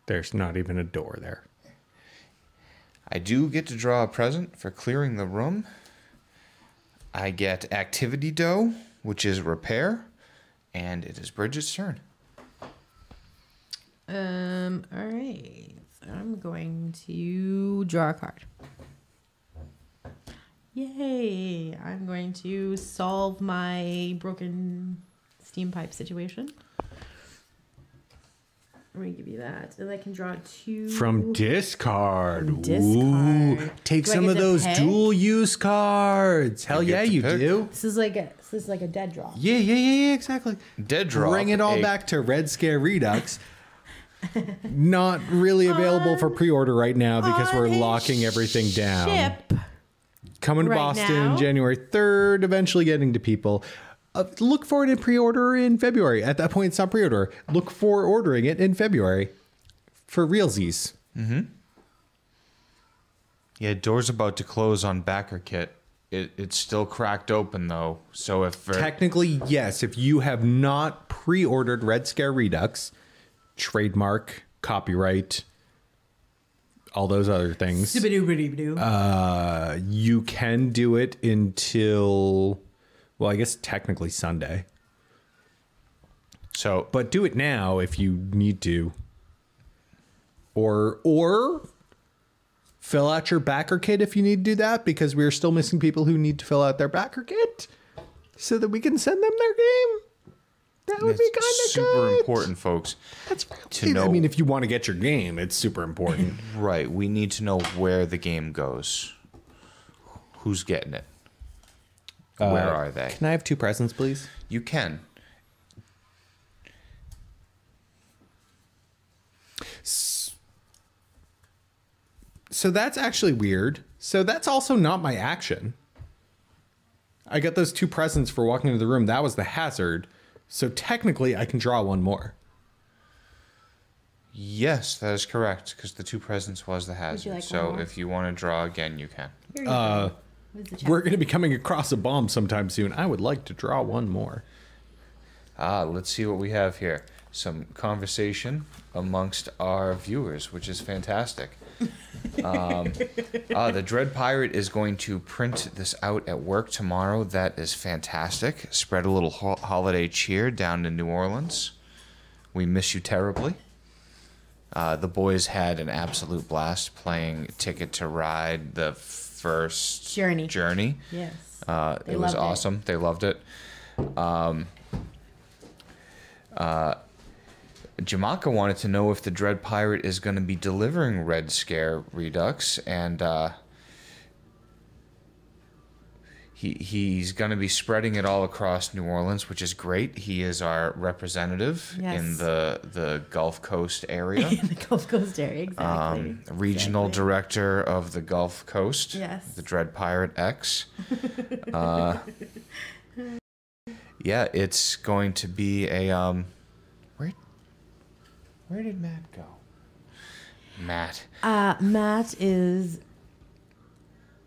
There's not even a door there. I do get to draw a present for clearing the room. I get activity dough, which is repair, and it is Bridget's turn. All right. So I'm going to draw a card. Yay! I'm going to solve my broken steam pipe situation. I'm gonna give you that, and I can draw 2 From discard. From discard. Ooh, take Do I some get of to those pick? dual use cards. Hell You get yeah, to you pick. do. This is like a dead draw. Yeah, exactly. Dead drop. Bring it all back to Red Scare Redux. Not really available for pre-order right now because we're On a locking everything down. Ship. Coming to right Boston now. January 3rd, eventually getting to people. Look for it in pre-order in February. At that point, it's not pre-order. Look for ordering it in February for realsies. Yeah, door's about to close on Backer Kit. It's still cracked open, though. So if... Technically, yes. If you have not pre-ordered Red Scare Redux, trademark, copyright, all those other things, you can do it until, well, I guess technically Sunday. So... But do it now if you need to. Or fill out your backer kit if you need to do that, because we're still missing people who need to fill out their backer kit. so that we can send them their game. That would be kind of super good. important, folks. That's to know. I mean, if you want to get your game, it's super important. Right. We need to know where the game goes. Who's getting it? Where are they? Can I have 2 presents, please? You can. So that's actually weird. So that's also not my action. I got those 2 presents for walking into the room. That was the hazard. So technically, I can draw 1 more. Yes, that is correct, because the 2 presents was the hazard. like So one more? if you want to draw again, you can. Here you go. Where's the check? We're going to be coming across a bomb sometime soon. I would like to draw 1 more. Let's see what we have here. Some conversation amongst our viewers, which is fantastic. The Dread Pirate is going to print this out at work tomorrow. That is fantastic. Spread a little holiday cheer down in New Orleans. We miss you terribly. The boys had an absolute blast playing Ticket to Ride, the first Journey. Yes. It was loved it. awesome. They loved it. Jamaka wanted to know if the Dread Pirate is going to be delivering Red Scare Redux, and he's going to be spreading it all across New Orleans, which is great. He is our representative in the Gulf Coast area. In the Gulf Coast area, exactly. Regional director of the Gulf Coast. Yes. The Dread Pirate X. Yeah, it's going to be a where did Matt go? Matt. Matt is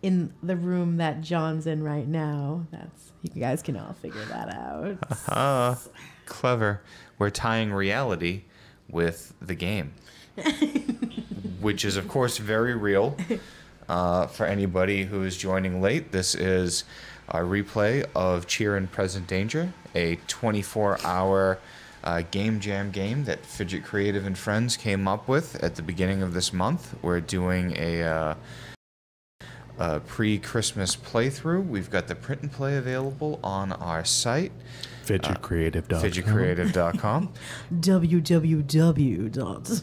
in the room that John's in right now. You guys can all figure that out. Clever. We're tying reality with the game, which is, of course, very real. For anybody who is joining late, this is our replay of Cheer in Present Danger, a 24-hour game jam game that Fidget Creative and Friends came up with at the beginning of this month. We're doing a pre-Christmas playthrough. We've got the print and play available on our site, Fidgetcreative.com. fidgetcreative.com. www.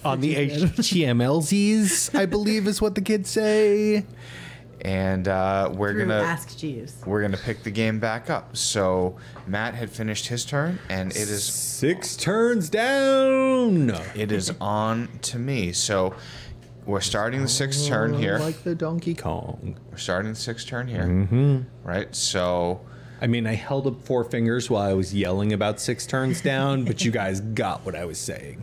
On the HTMLZs, I believe is what the kids say. And we're Through gonna Ask Jeeves. we're gonna pick the game back up. So Matt had finished his turn, and it is 6 turns down. on to me. So we're starting the 6th turn here. Like the Donkey Kong. We're starting the 6th turn here. Right. So I mean, I held up 4 fingers while I was yelling about 6 turns down, but you guys got what I was saying.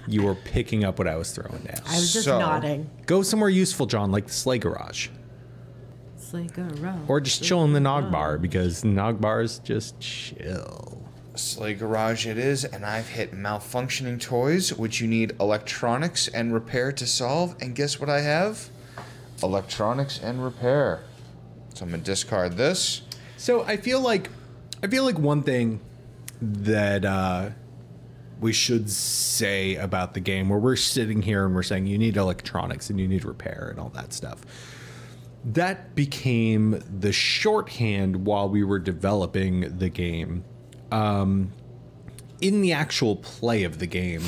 You were picking up what I was throwing down. I was just So- nodding. Go somewhere useful, John, like the Sleigh Garage. It's like a round. Or just chill in the Nog Bar, because Nog Bars just chill. Sleigh Garage it is, and I've hit malfunctioning toys, which you need electronics and repair to solve. And guess what I have? Electronics and repair. So I'm gonna discard this. So I feel like one thing that we should say about the game, where we're sitting here and we're saying you need electronics and you need repair and all that stuff, that became the shorthand while we were developing the game. In the actual play of the game,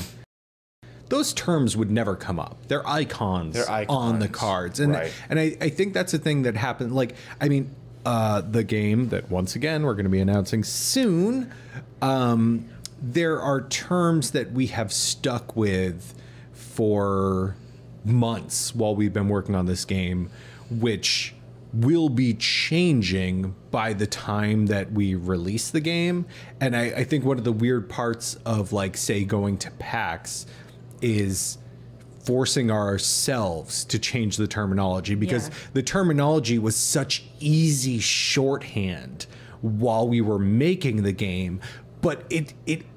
those terms would never come up. They're icons, on the cards. And right. and I think that's a thing that happened. Like, I mean, the game that, once again, we're going to be announcing soon, there are terms that we have stuck with for months while we've been working on this game, which will be changing by the time that we release the game. And I think one of the weird parts of, like, say, going to PAX is forcing ourselves to change the terminology, because the terminology was such easy shorthand while we were making the game, but it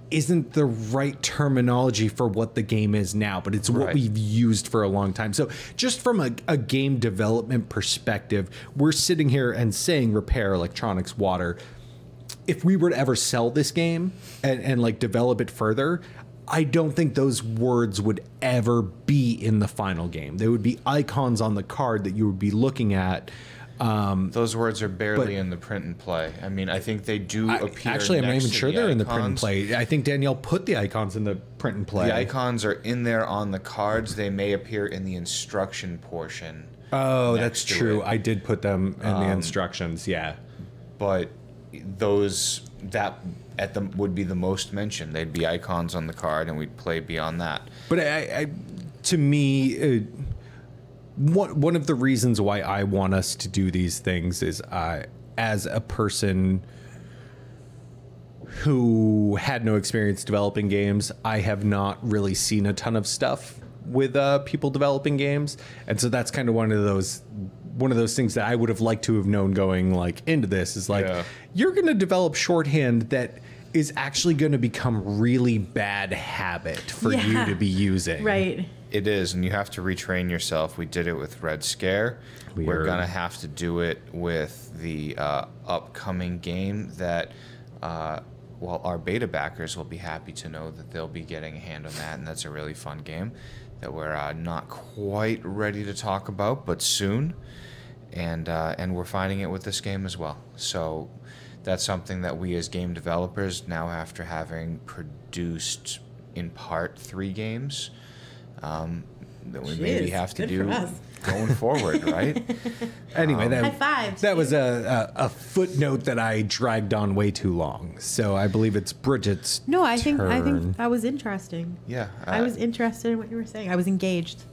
isn't the right terminology for what the game is now, but it's what we've used for a long time. So just from a game development perspective, we're sitting here and saying repair, electronics, water. If we were to ever sell this game and like develop it further, I don't think those words would ever be in the final game. They would be icons on the card that you would be looking at. Those words are barely in the print and play. I mean, I think they do appear. Actually, I'm not next even to sure they're in the print and icons. play. I think Danielle put the icons in the print and play. The icons are in there on the cards. They may appear in the instruction portion. Oh, next that's to true. it. I did put them in the instructions. Yeah. But those that at the would be the most mentioned. They'd be icons on the card, and we'd play beyond that. But to me, one of the reasons why I want us to do these things is as a person who had no experience developing games, I have not really seen a ton of stuff with people developing games, and so that's kind of one of those things that I would have liked to have known going like into this is like you're going to develop shorthand that is actually going to become really bad habit for you to be using. Right. It is, and you have to retrain yourself. We did it with Red Scare. We're going to have to do it with the upcoming game that, well, our beta backers will be happy to know that they'll be getting a hand on that, and that's a really fun game that we're not quite ready to talk about, but soon. And we're finding it with this game as well. So that's something that we as game developers, now after having produced in part 3 games, that we maybe have to do going forward, right? Anyway, High five. that was a footnote that I dragged on way too long. So I believe it's Bridget's No, I think turn. that was interesting. Yeah. I was interested in what you were saying. I was engaged.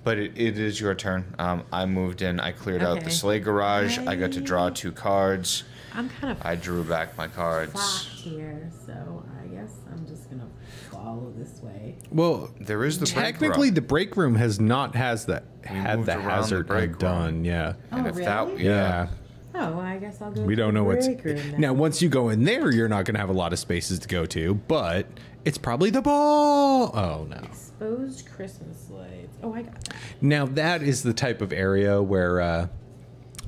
But it is your turn. I moved in. I cleared out the Okay. sleigh garage. I got to draw 2 cards. I'm kind of I drew back my cards. flat here, so I guess I'm just gonna follow this way. Well, There is the technically break the break room has not had moved the around the hazard break undone. room. Yeah. and Oh, if that, really? yeah. Oh, well, I guess I'll go. We to don't the know what's break room then. now. Once you go in there, you're not going to have a lot of spaces to go to, but it's probably the ball. Oh no! Exposed Christmas lights. Oh, I got that. Now that is the type of area where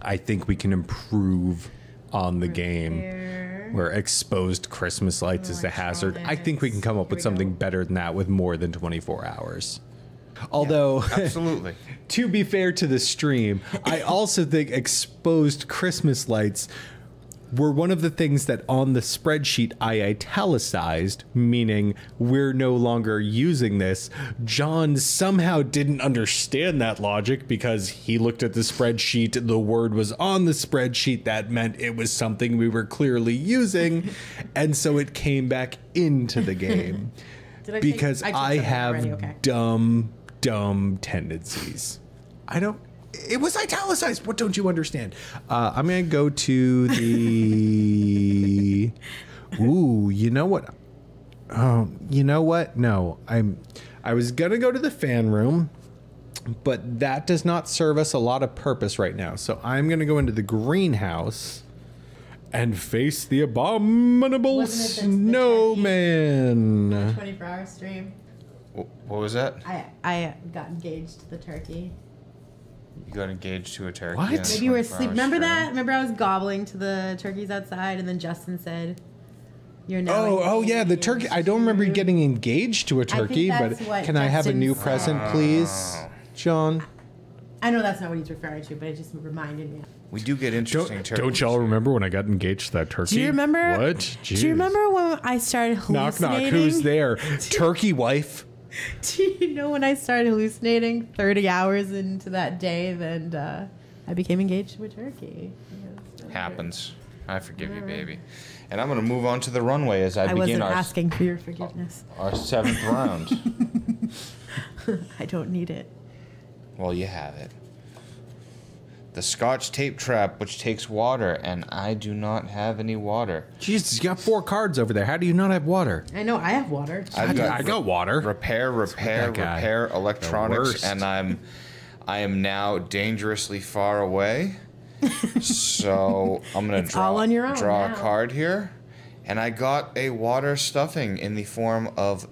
I think we can improve on the game. There. Where exposed Christmas lights is the hazard. I think we can come up with Here we something go. better than that with more than 24 hours. Although, Absolutely. to be fair to the stream, I also think exposed Christmas lights were one of the things that on the spreadsheet I italicized, meaning we're no longer using this. John somehow didn't understand that logic because he looked at the spreadsheet, the word was on the spreadsheet, that meant it was something we were clearly using, and so it came back into the game. Did I Because take I something have already? Okay. dumb tendencies. It was italicized. What don't you understand? I'm gonna go to the. Ooh, you know what? Oh, you know what? No, I was gonna go to the fan room, but that does not serve us a lot of purpose right now. So I'm gonna go into the greenhouse and face the abominable Wasn't it the snowman. 24-hour stream. What was that? I got engaged to the turkey. You got engaged to a turkey. What? on a Maybe you were 24-hour asleep. Remember stream? that? Remember I was gobbling to the turkeys outside, and then Justin said, "You're now." Oh yeah, the turkey. I don't remember you getting engaged to a think turkey, but that's what can I have a new Justin present, please, John? I know that's not what he's referring to, but it just reminded me. We do get interesting turkeys. remember when I got engaged to that turkey? Do you remember? What? Do you remember when I started Knock hallucinating? knock. Who's there? Turkey wife. Do you know when I started hallucinating 30 hours into that day, then I became engaged to a turkey? Happens. I forgive you, baby. And I'm going to move on to the runway as I I begin wasn't our asking for your forgiveness. our 7th round. I don't need it. Well, you have it. The Scotch tape trap, which takes water, and I do not have any water. Jesus, you got 4 cards over there. How do you not have water? I know I have water. I've I got water. repair, that guy. repair electronics, worst. and I am now dangerously far away. So I'm gonna It's all on your own draw now. a card here, and I got a water stuffing in the form of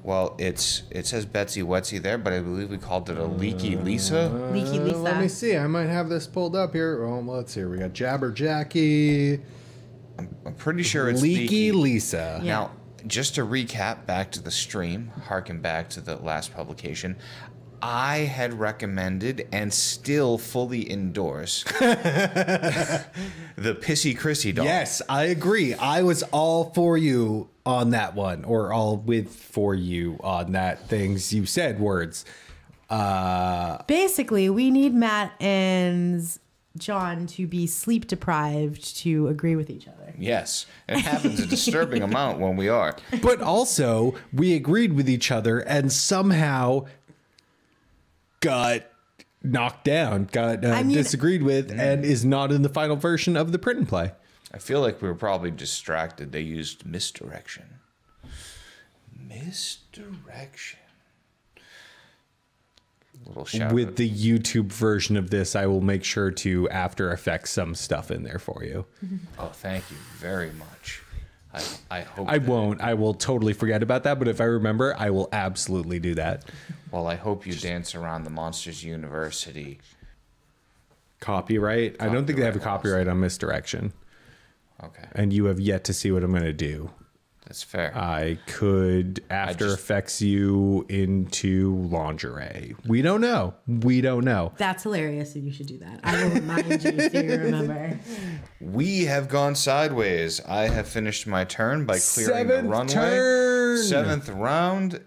well, it says Betsy Wetsy there, but I believe we called it a Leaky Lisa. Leaky Lisa. Let me see. I might have this pulled up here. Oh, let's see. We got Jabber Jackie, I'm pretty sure it's Leaky Lisa. Now, just to recap back to the stream, harken back to the last publication, I had recommended and still fully endorse the Pissy Chrissy doll. Yes, I agree. I was all for you on that one, or all with for you on that things you said words. Basically, we need Matt and John to be sleep deprived to agree with each other. Yes, it happens a disturbing amount when we are. But also, we agreed with each other and somehow got knocked down, got disagreed with, and is not in the final version of the print and play. I feel like we were probably distracted. They used misdirection. Misdirection. Little shout With out. the YouTube version of this, I will make sure to After Effects some stuff in there for you. Oh, thank you very much. I hope I that- won't. I will totally forget about that, but if I remember, I will absolutely do that. Well, I hope you dance around the Monsters University. Copyright? I don't think they have a Copyright copyright on misdirection. Okay, And you have yet to see what I'm going to do. that's fair. I could After just- Effects you into lingerie. We don't know. We don't know. That's hilarious, and you should do that. I will remind you so you remember. We have gone sideways. I have finished my turn by clearing the Seventh runway. turn. 7th round.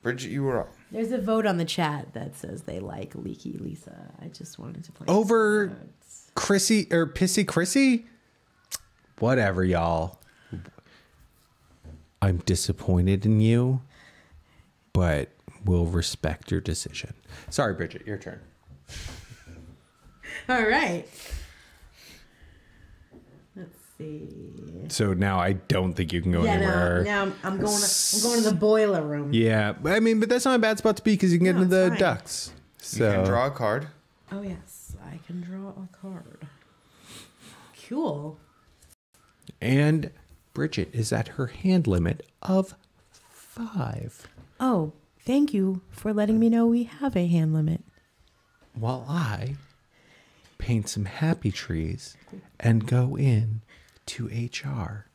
Bridget, you were up. There's a vote on the chat that says they like Leaky Lisa. I just wanted to play Over some votes. Chrissy or Pissy Chrissy? Whatever, y'all. I'm disappointed in you, but we'll respect your decision. Sorry, Bridget, your turn. All right. Let's see. So now I don't think you can go Yeah, anywhere. now I'm going to the boiler room. Yeah, I mean, but that's not a bad spot to be because you can get No, into it's the fine. ducks. You can So draw a card. Oh yes, I can draw a card. Cool. and Bridget is at her hand limit of 5, Oh, thank you for letting me know we have a hand limit. while I paint some happy trees and go in to HR,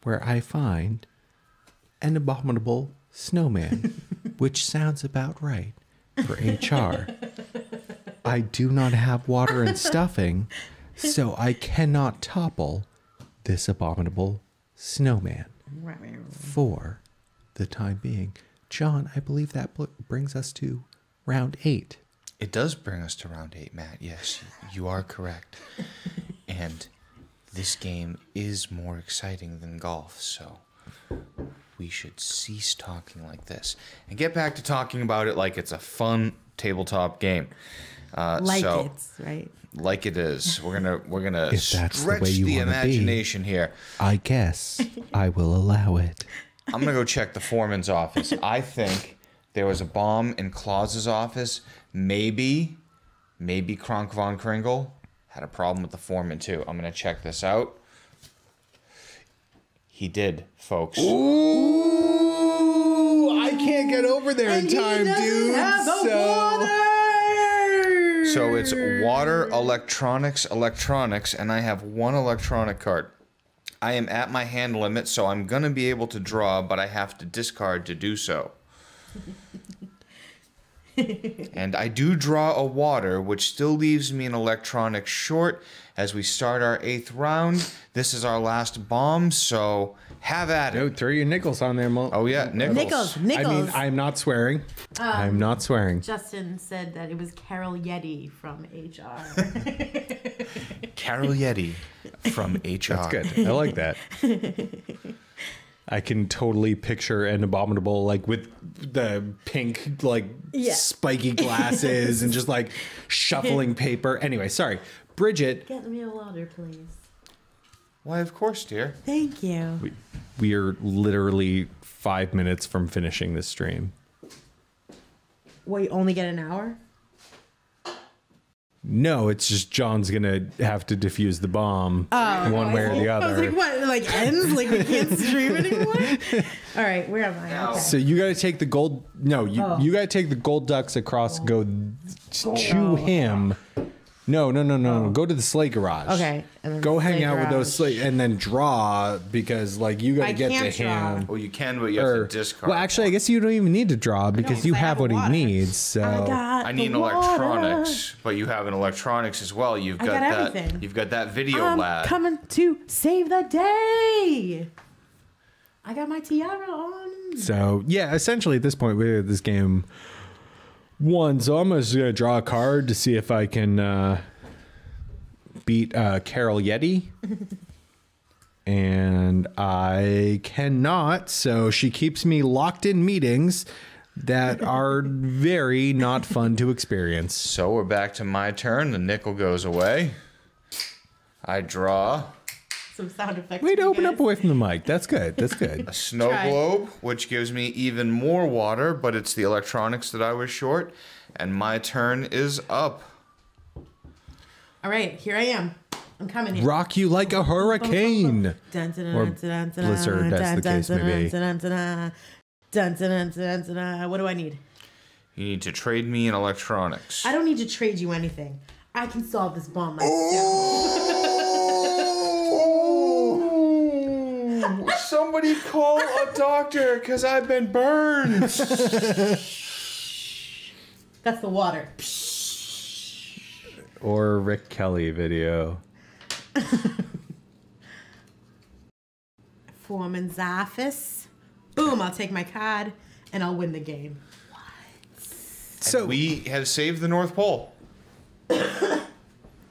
where I find an abominable snowman, which sounds about right for HR. I do not have water and stuffing, so I cannot topple this abominable snowman for the time being. John, I believe that brings us to round 8. It does bring us to round 8, Matt. Yes, you are correct. And this game is more exciting than golf, so we should cease talking like this and get back to talking about it like it's a fun tabletop game. Right? Like it is. We're gonna If that's the stretch way you the wanna be. imagination here. I guess I will allow it. I'm gonna go check the foreman's office. I think there was a bomb in Claus's office. Maybe Kronk von Kringle had a problem with the foreman too. I'm gonna check this out. He did, folks. Ooh, I can't get over there in time, dude. So it's water, electronics, and I have one electronic card. I am at my hand limit, so I'm gonna be able to draw, but I have to discard to do so. And I do draw a water, which still leaves me an electronic short as we start our 8th round. This is our last bomb, so have at No, it. throw your nickels on there, Mo. Oh yeah, Nichols. Nichols. I mean, I'm not swearing. I'm not swearing. Justin said that it was Carol Yeti from HR. Carol Yeti from HR. That's good. I like that. I can totally picture an abominable, like with the pink, like Yeah. spiky glasses and just like shuffling paper. Anyway, sorry. Bridget, Get me a water, please. Why, of course, dear. Thank you. we are literally 5 minutes from finishing this stream. Well, you only get an hour? No, it's just John's gonna have to defuse the bomb one way or the I was other. like, what? It, like ends? Like we can't stream anymore? All right, where am I? Okay. So you got to take the gold. No, you got to take the gold ducks across. Go to him, No. Go to the Slate Garage. Okay, and then Go hang Slate out with those Garage. Slate and then draw because like you got I to get to can't draw. him. Well, you can, but you have to discard. Well, actually, I guess you don't even need to draw because because you I have have what he water. needs. So I need an electronics, but you have an electronics as well. You've I got got that. everything. You've got that video I'm lab. coming to save the day. I got my tiara on. So yeah, essentially at this point we have this game won. So I'm just gonna draw a card to see if I can beat Carol Yeti. And I cannot, so she keeps me locked in meetings that are very not fun to experience. So we're back to my turn. The nickel goes away. I draw Some sound effects. Way to for you open up guys. away from the mic. That's good. That's good. a snow Try. globe, which gives me even more water, but it's the electronics that I was short. And my turn is up. All right, here I am. I'm coming here. Rock you like a hurricane. Dun, dun, dun, Or dun, dun, dun, blizzard, as the dun, case dun, may be. dun, dun, dun, dun, dun, dun, dun, dun, dun. What do I need? You need to trade me in electronics. I don't need to trade you anything. I can solve this bomb myself. Oh, somebody call a doctor because I've been burned. That's the water. Or Rick Kelly video. Foreman's office. Boom, I'll take my card and I'll win the game. So We have saved the North Pole.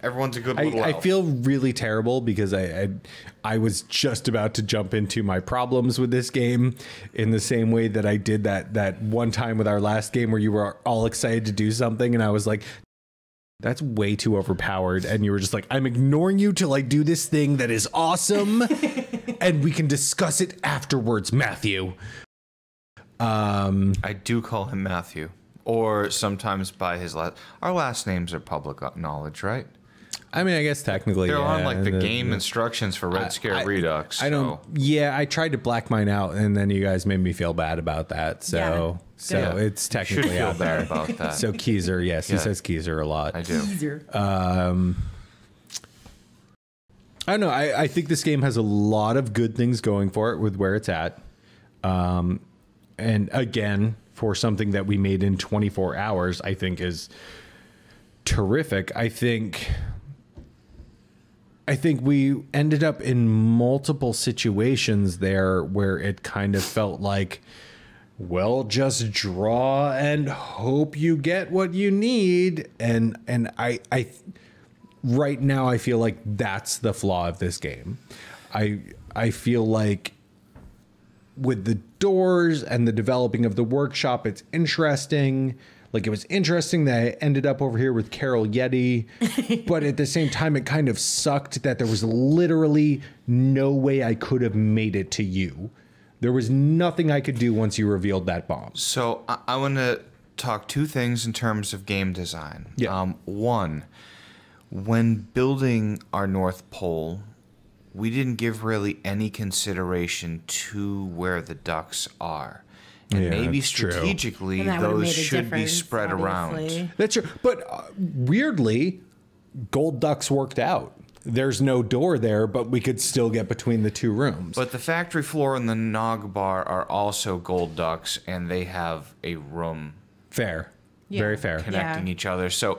Everyone's a good little I elf. feel really terrible because I was just about to jump into my problems with this game in the same way that I did that one time with our last game where you were all excited to do something and I was like, that's way too overpowered, and you were just like, I'm ignoring you till I do this thing that is awesome and we can discuss it afterwards, Matthew. I do call him Matthew, or sometimes by his last. Our last names are public knowledge, right? I mean, I guess technically They're on yeah, like the and game instructions for Red Scare Redux. I don't. Yeah, I tried to black mine out, and then you guys made me feel bad about that. So, Yeah. it's Should technically feel out bad there. about that. So Keezer, yes, he Yeah. says Keezer a lot. I do. Easier. I don't know. I think this game has a lot of good things going for it with where it's at. And again, for something that we made in 24 hours, I think is terrific. I think we ended up in multiple situations there where it kind of felt like, well, just draw and hope you get what you need. And I right now I feel like that's the flaw of this game. I feel like with the doors and the developing of the workshop, it's interesting. Like, it was interesting that I ended up over here with Carol Yeti, but at the same time, it kind of sucked that there was literally no way I could have made it to you. There was nothing I could do once you revealed that bomb. So I want to talk two things in terms of game design. Yeah. One, when building our North Pole, we didn't give really any consideration to where the ducks are. And Yeah, maybe that's true. strategically, And that would've those made a should be difference, spread obviously. around. That's true. But weirdly, Gold Ducks worked out. There's no door there, but we could still get between the two rooms. But the factory floor and the Nog Bar are also gold ducks, and they have a room Fair. Yeah. Very fair. connecting Yeah. each other. So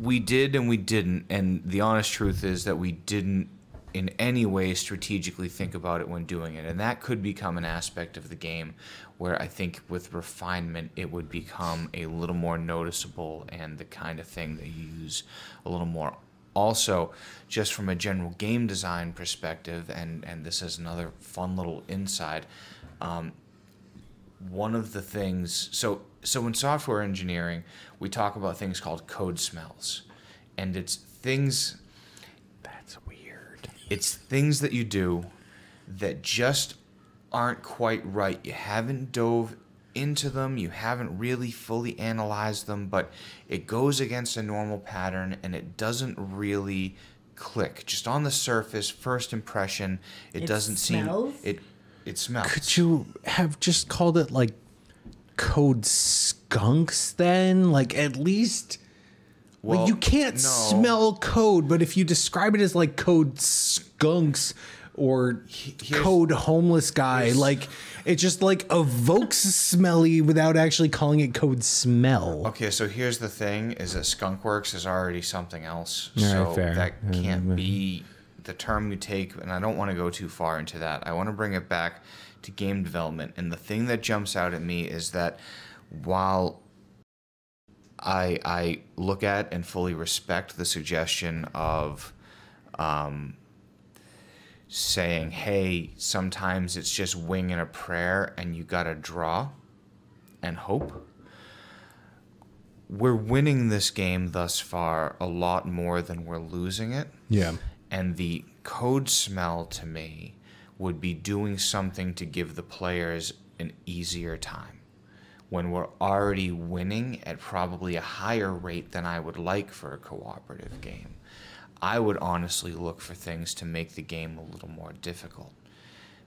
we did and we didn't. And the honest truth is that we didn't in any way strategically think about it when doing it. And that could become an aspect of the game where I think with refinement it would become a little more noticeable and the kind of thing that you use a little more. Also, just from a general game design perspective, and this is another fun little inside, one of the things, so in software engineering, we talk about things called code smells. And it's things, That's weird. it's things that you do that just aren't quite right. You haven't dove into them, you haven't really fully analyzed them, but it goes against a normal pattern and it doesn't really click. Just on the surface, first impression, it doesn't smells? seem it smells. Could you have just called it like Code Skunks then? Like, at least Well, like you can't no. smell code, but if you describe it as like code skunks or code homeless guy, like it just like evokes smelly without actually calling it code smell. Okay, so here's the thing: is that skunkworks is already something else, All right, so fair. that can't be the term you take. And I don't want to go too far into that. I want to bring it back to game development. And the thing that jumps out at me is that while I look at and fully respect the suggestion of saying, hey, sometimes it's just winging a prayer and you gotta draw and hope. We're winning this game thus far a lot more than we're losing it. Yeah. And the code smell to me would be doing something to give the players an easier time when we're already winning at probably a higher rate than I would like for a cooperative game. I would honestly look for things to make the game a little more difficult.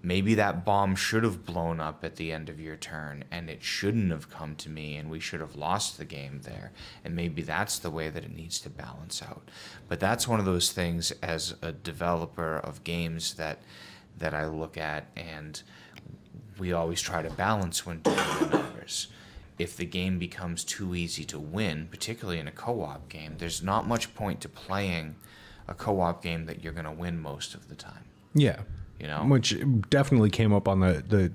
Maybe that bomb should have blown up at the end of your turn and it shouldn't have come to me and we should have lost the game there. And maybe that's the way that it needs to balance out. But that's one of those things as a developer of games that I look at, and we always try to balance when doing the numbers. If the game becomes too easy to win, particularly in a co-op game, there's not much point to playing a co-op game that you're going to win most of the time. Yeah. You know? Which definitely came up on the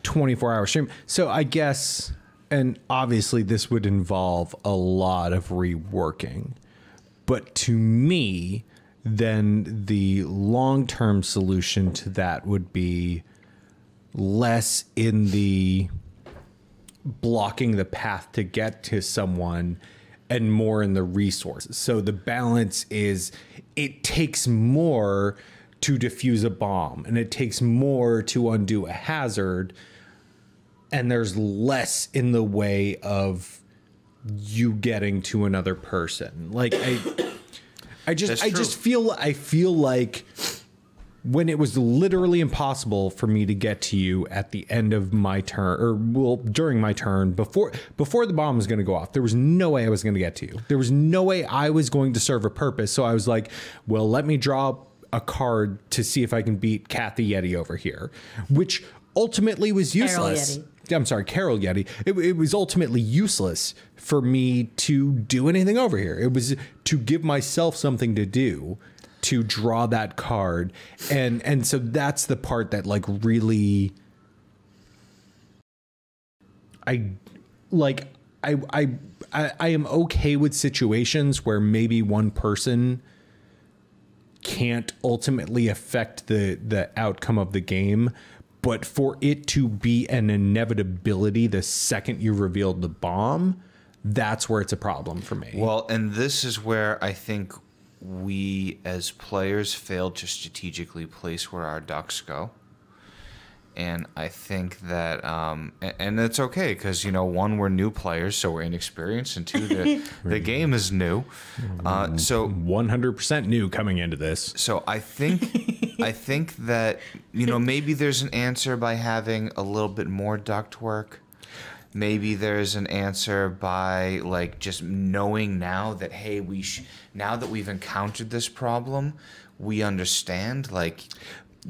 24-hour stream. So I guess, and obviously this would involve a lot of reworking, but to me, then the long-term solution to that would be less in the blocking the path to get to someone and more in the resources. So the balance is it takes more to defuse a bomb and it takes more to undo a hazard, and there's less in the way of you getting to another person. Like I just feel like when it was literally impossible for me to get to you at the end of my turn, or well, during my turn, before the bomb was going to go off, there was no way I was going to get to you. There was no way I was going to serve a purpose. So I was like, well, let me draw a card to see if I can beat Kathy Yeti over here, which ultimately was useless. I'm sorry, Carol Yeti. It was ultimately useless for me to do anything over here. It was to give myself something to do, to draw that card. And so that's the part that like really I am okay with situations where maybe one person can't ultimately affect the outcome of the game, but for it to be an inevitability the second you revealed the bomb, that's where it's a problem for me. Well, and this is where I think we as players failed to strategically place where our ducks go. And I think that, and it's okay because, you know, one, we're new players, so we're inexperienced, and two, the game is new. So 100% new coming into this. So I think that, you know, maybe there's an answer by having a little bit more duct work. Maybe there's an answer by like just knowing now that, hey, now that we've encountered this problem, we understand like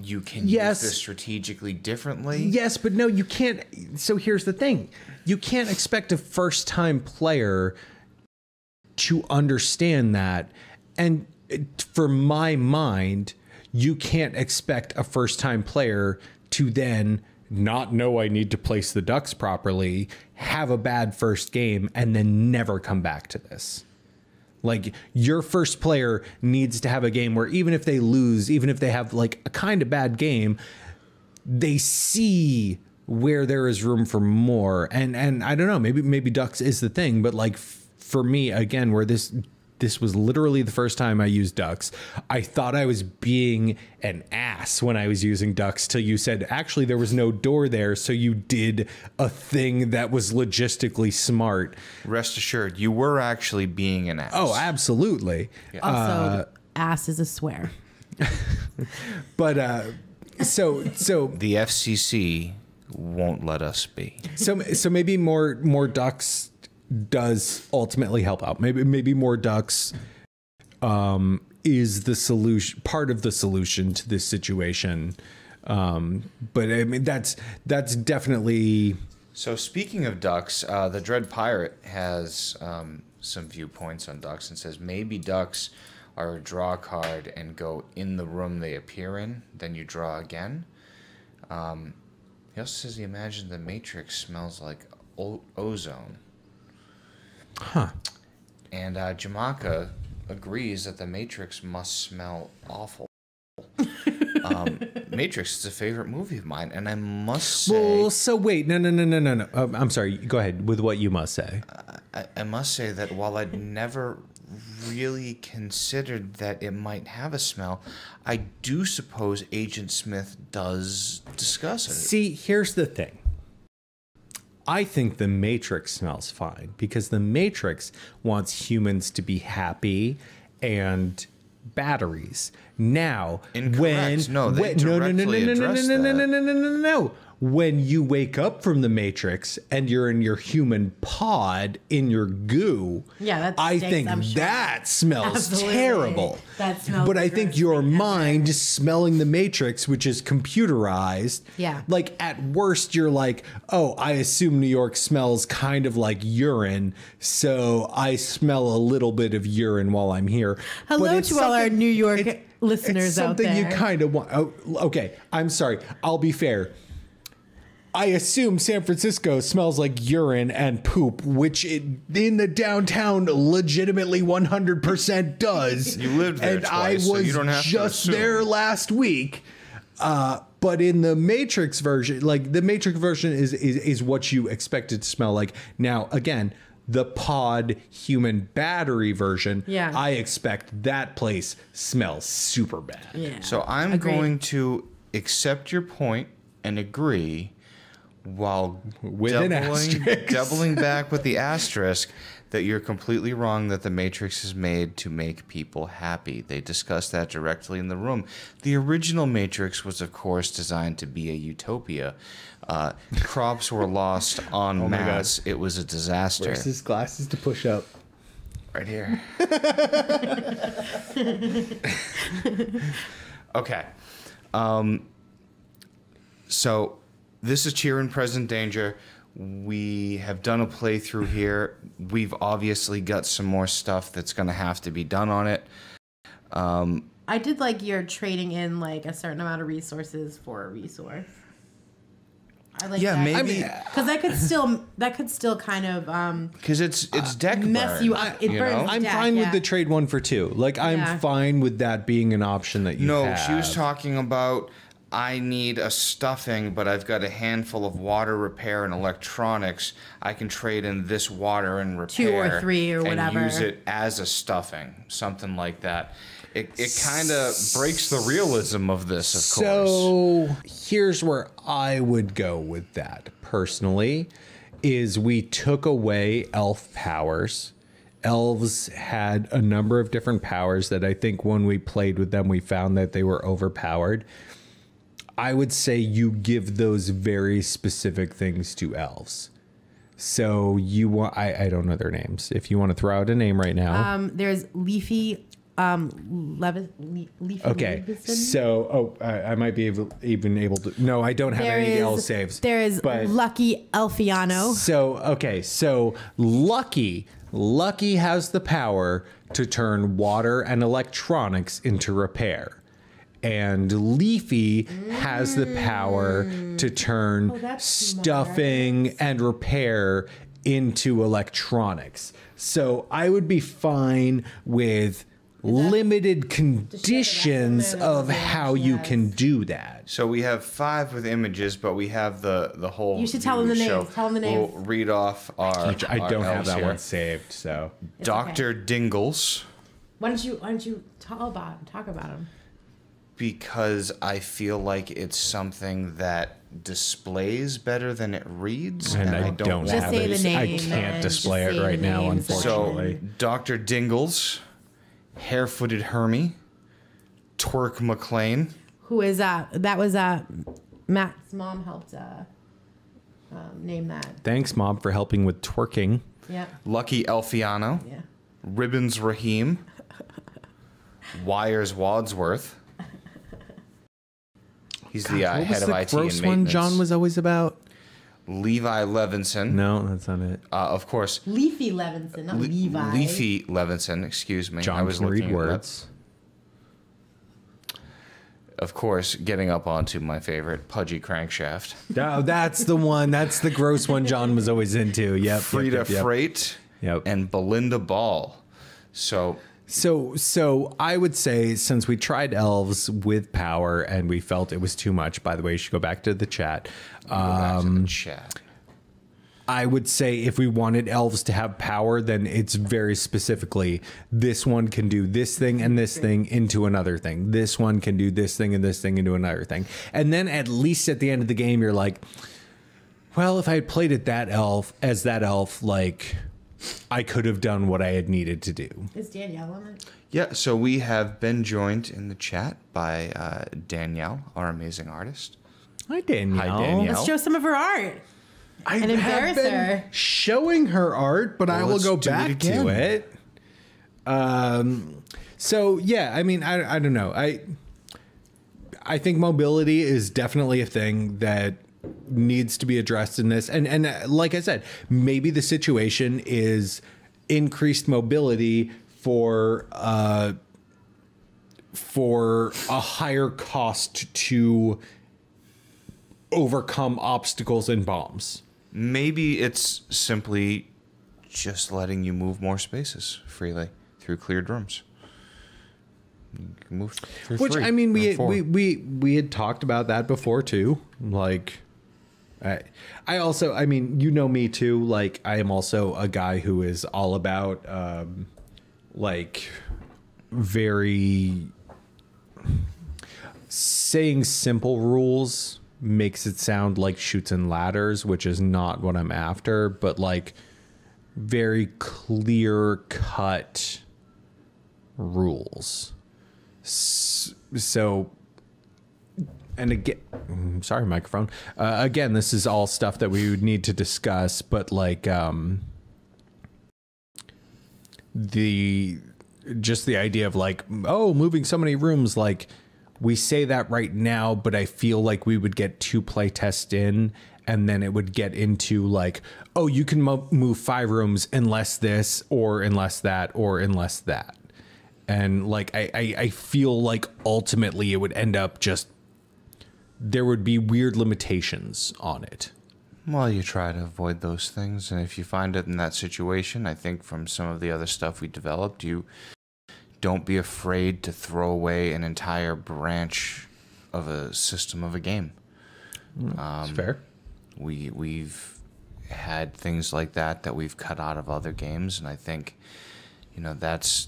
you can use this strategically differently. Yes, but no, you can't. So here's the thing. You can't expect a first-time player to understand that. And for my mind, you can't expect a first-time player to then not know I need to place the ducks properly, have a bad first game, and then never come back to this. Like, your first player needs to have a game where even if they lose, even if they have like a kind of bad game, they see where there is room for more. And I don't know, maybe ducks is the thing, but like for me, again, where this was literally the first time I used ducks, I thought I was being an ass when I was using ducks till you said, actually, there was no door there. So you did a thing that was logistically smart. Rest assured, you were actually being an ass. Oh, absolutely. Yeah. Also, ass is a swear. But so The FCC won't let us be. so maybe more ducks does ultimately help out. Maybe more ducks is the solution, part of the solution to this situation. But I mean, that's definitely. So speaking of ducks, the Dread Pirate has some viewpoints on ducks and says maybe ducks are a draw card and go in the room they appear in, then you draw again. He also says he imagines the Matrix smells like ozone. Huh. And Jamaka agrees that the Matrix must smell awful. Matrix is a favorite movie of mine, and I must say... Well, so wait, no. I'm sorry, go ahead with what you must say. I must say that while I'd never really considered that it might have a smell, I do suppose Agent Smith does discuss it. See, here's the thing. I think the Matrix smells fine because the Matrix wants humans to be happy and batteries. Now, Incorrect. No, when you wake up from the Matrix and you're in your human pod in your goo, I think that smells terrible. That smells. But I think your mind is smelling the Matrix, which is computerized. Yeah. Like at worst, you're like, oh, I assume New York smells kind of like urine, so I smell a little bit of urine while I'm here. Hello to all our New York listeners out there. Something you kind of want. Oh, okay, I'm sorry. I'll be fair. I assume San Francisco smells like urine and poop, which in the downtown legitimately 100% does. You lived there and twice, I was so you don't have just to assume. there last week. But in the Matrix version, like the Matrix version is what you expect it to smell like. Now, again, the pod human battery version, I expect that place smells super bad. Yeah. So I'm going to accept your point and agree, while With an asterisk. doubling back with the asterisk, that you're completely wrong that the Matrix is made to make people happy. They discussed that directly in the room. The original Matrix was, of course, designed to be a utopia. Crops were lost en masse. It was a disaster. Where's his glasses to push up? Right here. Okay. So this is Cheer in Present Danger. We have done a playthrough here. We've obviously got some more stuff that's going to have to be done on it. I did like your trading in like a certain amount of resources for a resource. I like that. Maybe because that could still kind of because it's deck mess burn, you up. It burns I'm deck, fine with the trade 1 for 2. Like I'm fine with that being an option that you have. No, she was talking about I need a stuffing, but I've got a handful of water repair and electronics. I can trade in this water and repair 2 or 3 or whatever. And use it as a stuffing, something like that. It kind of breaks the realism of this, of course. So here's where I would go with that personally, is we took away elf powers. Elves had a number of different powers that I think when we played with them, we found that they were overpowered. I would say you give those very specific things to elves. So you want, I don't know their names. If you want to throw out a name right now. There's Leafy, Leafy. Okay. Levison? So, I might be able to, no, I don't have any L saves. There is Lucky Elfiano. So Lucky has the power to turn water and electronics into repair. And Leafy has the power to turn stuffing and repair into electronics. So I would be fine with limited conditions of how you can do that. So we have 5 with images, but we have the whole. You should tell them the show. names. Tell them the names. We'll read off our. I don't have that here. one saved. So Dr. Dingles. Why don't you talk about him? Because I feel like it's something that displays better than it reads, and I don't Just have say it. the name. I can't display it right now, unfortunately. So Dr. Dingles, Harefooted Hermie, Twerk McLean. Who is that? That was Matt's mom helped name that. Thanks, Mom, for helping with twerking. Yeah. Lucky Elfiano, Yeah. Ribbons Raheem, Wires Wadsworth. He's the What head was of the IT gross and one maintenance. John was always about? Levi Levinson. No, that's not it. Of course, Leafy Levinson, not Levi. Leafy Levinson, excuse me. I John was can read looking at that. words. Of course, getting up onto my favorite, Pudgy Crankshaft. Oh, that's the one. That's the gross one John was always into. Yep. Frida yep. Freight. Yep. And Belinda Ball. So So I would say, since we tried elves with power and we felt it was too much, by the way, you should go back to the chat. go back to the chat. I would say if we wanted elves to have power, then it's very specifically this one can do this thing and this thing into another thing. This one can do this thing and this thing into another thing. And then at least at the end of the game, you're like, well, if I had played it that elf, like I could have done what I had needed to do. Is Danielle on it? Yeah, so we have been joined in the chat by Danielle, our amazing artist. Hi, Danielle. Hi, Danielle. Let's show some of her art. I And embarrass have been her. showing her art, but I will let's go do it back again. to it. So yeah, I mean, I don't know. I think mobility is definitely a thing that needs to be addressed in this. And like I said, maybe the situation is increased mobility for a higher cost to overcome obstacles and bombs. Maybe it's simply just letting you move more spaces freely through cleared rooms. You can move through Which three I mean, or four. we had talked about that before too. Like, I also, I mean, you know me too. Like, I am also a guy who is all about like very saying simple rules makes it sound like Chutes and Ladders, which is not what I'm after. But like very clear cut rules. So, and again, sorry, microphone. Again, this is all stuff that we would need to discuss, but like, the idea of like, oh, moving so many rooms, like we say that right now, but I feel like we would get 2 play tests in and then it would get into like, oh, you can move 5 rooms unless this or unless that or unless that. And like, I feel like ultimately it would end up just, there would be weird limitations on it. Well, you try to avoid those things, and if you find it in that situation, I think from some of the other stuff we developed, you don't be afraid to throw away an entire branch of a system of a game. That's fair. We've had things like that we've cut out of other games, and I think, you know, that's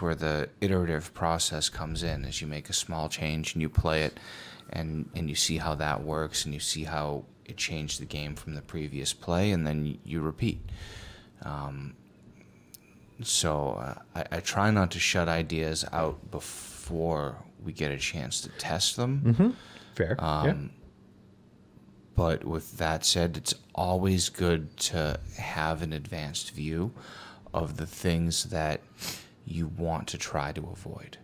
where the iterative process comes in. As you make a small change and you play it, and you see how that works, and you see how it changed the game from the previous play, and then you repeat. So I try not to shut ideas out before we get a chance to test them. Mm-hmm. Fair. Yeah. But with that said, it's always good to have an advanced view of the things that you want to try to avoid.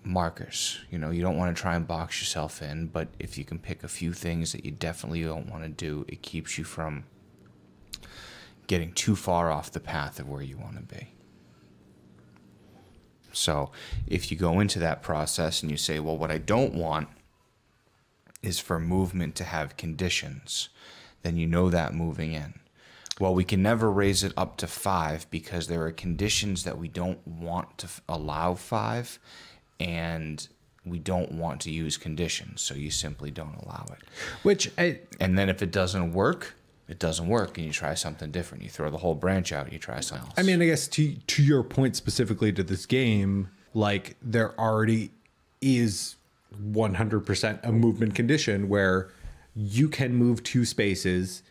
Markers, you know, you don't want to try and box yourself in, but if you can pick a few things that you definitely don't want to do, it keeps you from getting too far off the path of where you want to be. So if you go into that process and you say, well, what I don't want is for movement to have conditions, then you know that moving in. Well, we can never raise it up to 5 because there are conditions that we don't want to allow 5, and we don't want to use conditions, so you simply don't allow it. And then if it doesn't work, it doesn't work, and you try something different. You throw the whole branch out, and you try something else. I mean, I guess to your point specifically to this game, like there already is 100% a movement condition where you can move 2 spaces.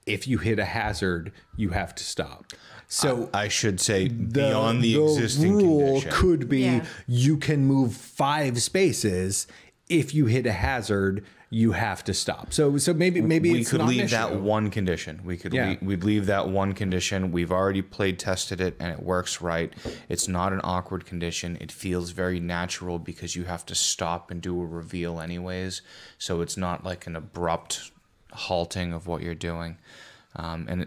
If you hit a hazard, you have to stop. So I should say beyond the existing rule condition. could be Yeah. you can move 5 spaces if you hit a hazard, you have to stop. So maybe We it's could not an leave that issue. one condition. Yeah. We'd leave that one condition. We've already played tested it and it works right. It's not an awkward condition. It feels very natural because you have to stop and do a reveal anyways. So it's not like an abrupt halting of what you're doing.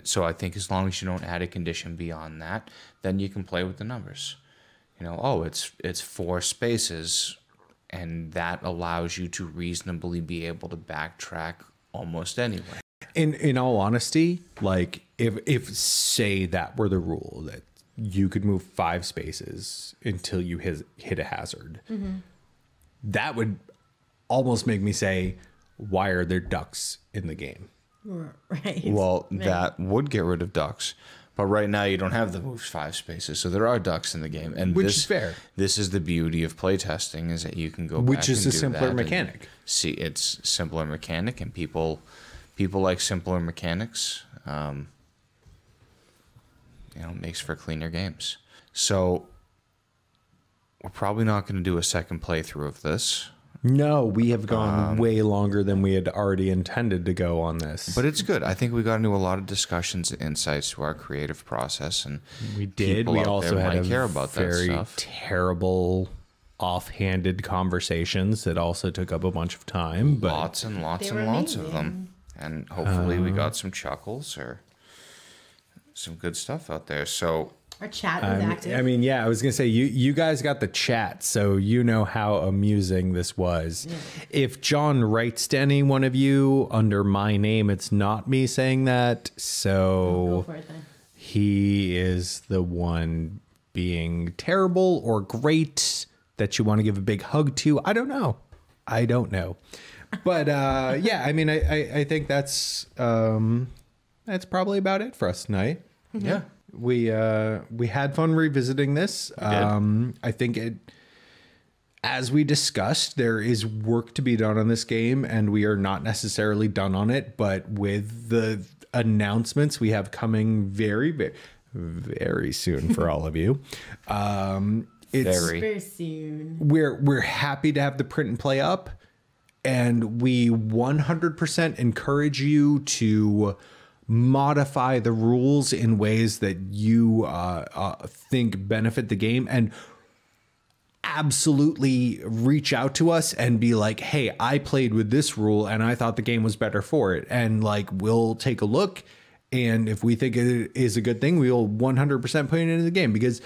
So I think as long as you don't add a condition beyond that, then you can play with the numbers. You know, it's 4 spaces, and that allows you to reasonably be able to backtrack almost anywhere. In all honesty, like if say that were the rule that you could move 5 spaces until you hit a hazard, that would almost make me say, why are there ducks in the game? Right. Well, Right. that would get rid of ducks. But right now you don't have the moves 5 spaces, so there are ducks in the game, and Which this is fair. This is the beauty of playtesting, is that you can go Which back is and a do simpler that and mechanic. See, it's simpler mechanic, and people like simpler mechanics. You know, it makes for cleaner games. So we're probably not going to do a second playthrough of this. No, we have gone way longer than we had already intended to go on this. But it's good. I think we got into a lot of discussions and insights to our creative process, and we did. people We out also there had might a care about that very stuff. terrible, offhanded conversations that also took up a bunch of time. But Lots and lots They and were lots of amazing. them, and hopefully we got some chuckles or some good stuff out there. So Our chat was active. I mean, yeah, I was gonna say you guys got the chat, so you know how amusing this was. If John writes to any one of you under my name, it's not me saying that. Go So for it then. he is the one being terrible or great that you want to give a big hug to. I don't know. But yeah, I mean, I think that's probably about it for us tonight. yeah, We had fun revisiting this. I think it, as we discussed, there is work to be done on this game, and we are not necessarily done on it. But with the announcements we have coming very, very, very soon for all of you, it's Very. Very soon. we're happy to have the print and play up, and we 100% encourage you to modify the rules in ways that you think benefit the game, and absolutely reach out to us and be like, hey, I played with this rule and I thought the game was better for it, and like we'll take a look, and if we think it is a good thing, we'll 100% put it into the game, because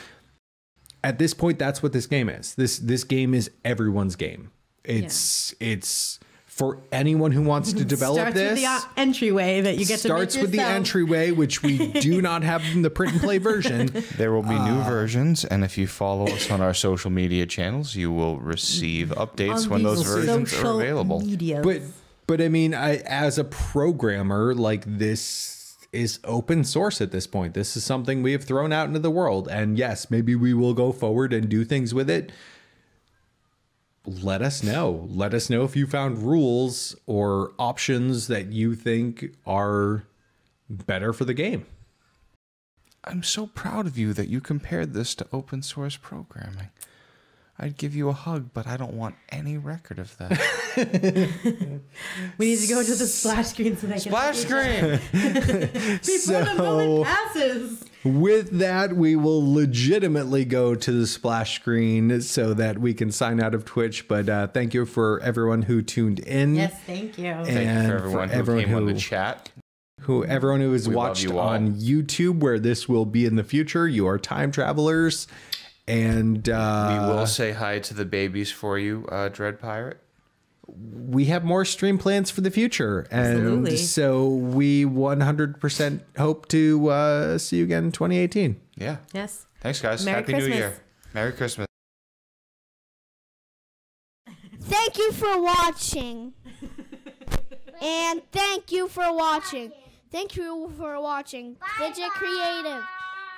at this point that's what this game is. This game is everyone's game. It's for anyone who wants to develop Starts this. with the entryway that you get Starts to make with the yourself. entryway, which we do not have in the print and play version. There will be new versions, and if you follow us on our social media channels, you will receive updates On when those these versions are social available. medias. But I mean, as a programmer, like, this is open source at this point. This is something we have thrown out into the world, and yes, maybe we will go forward and do things with it. Let us know. Let us know if you found rules or options that you think are better for the game. I'm so proud of you that you compared this to open source programming. I'd give you a hug, but I don't want any record of that. We need to go to the splash screen so they can Splash screen! before the moment passes. With that, we will legitimately go to the splash screen so that we can sign out of Twitch. But thank you for everyone who tuned in. Yes, thank you. Thank you And for everyone who came on the chat. Everyone who has We love watched you all. on YouTube, where this will be in the future. You are time travelers. And We will say hi to the babies for you, Dread Pirate. we have more stream plans for the future. And Absolutely. so we 100% hope to see you again in 2018. Yeah. Yes. Thanks, guys. Merry Happy New Christmas. Year. Merry Christmas. Thank you for watching. And thank you for watching. Thank you for watching. Digit Creative.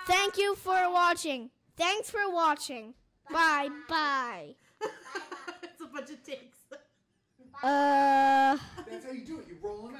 Thank you for watching. Thanks for watching. Bye bye. It's a bunch of takes. That's how you do it. You roll them out.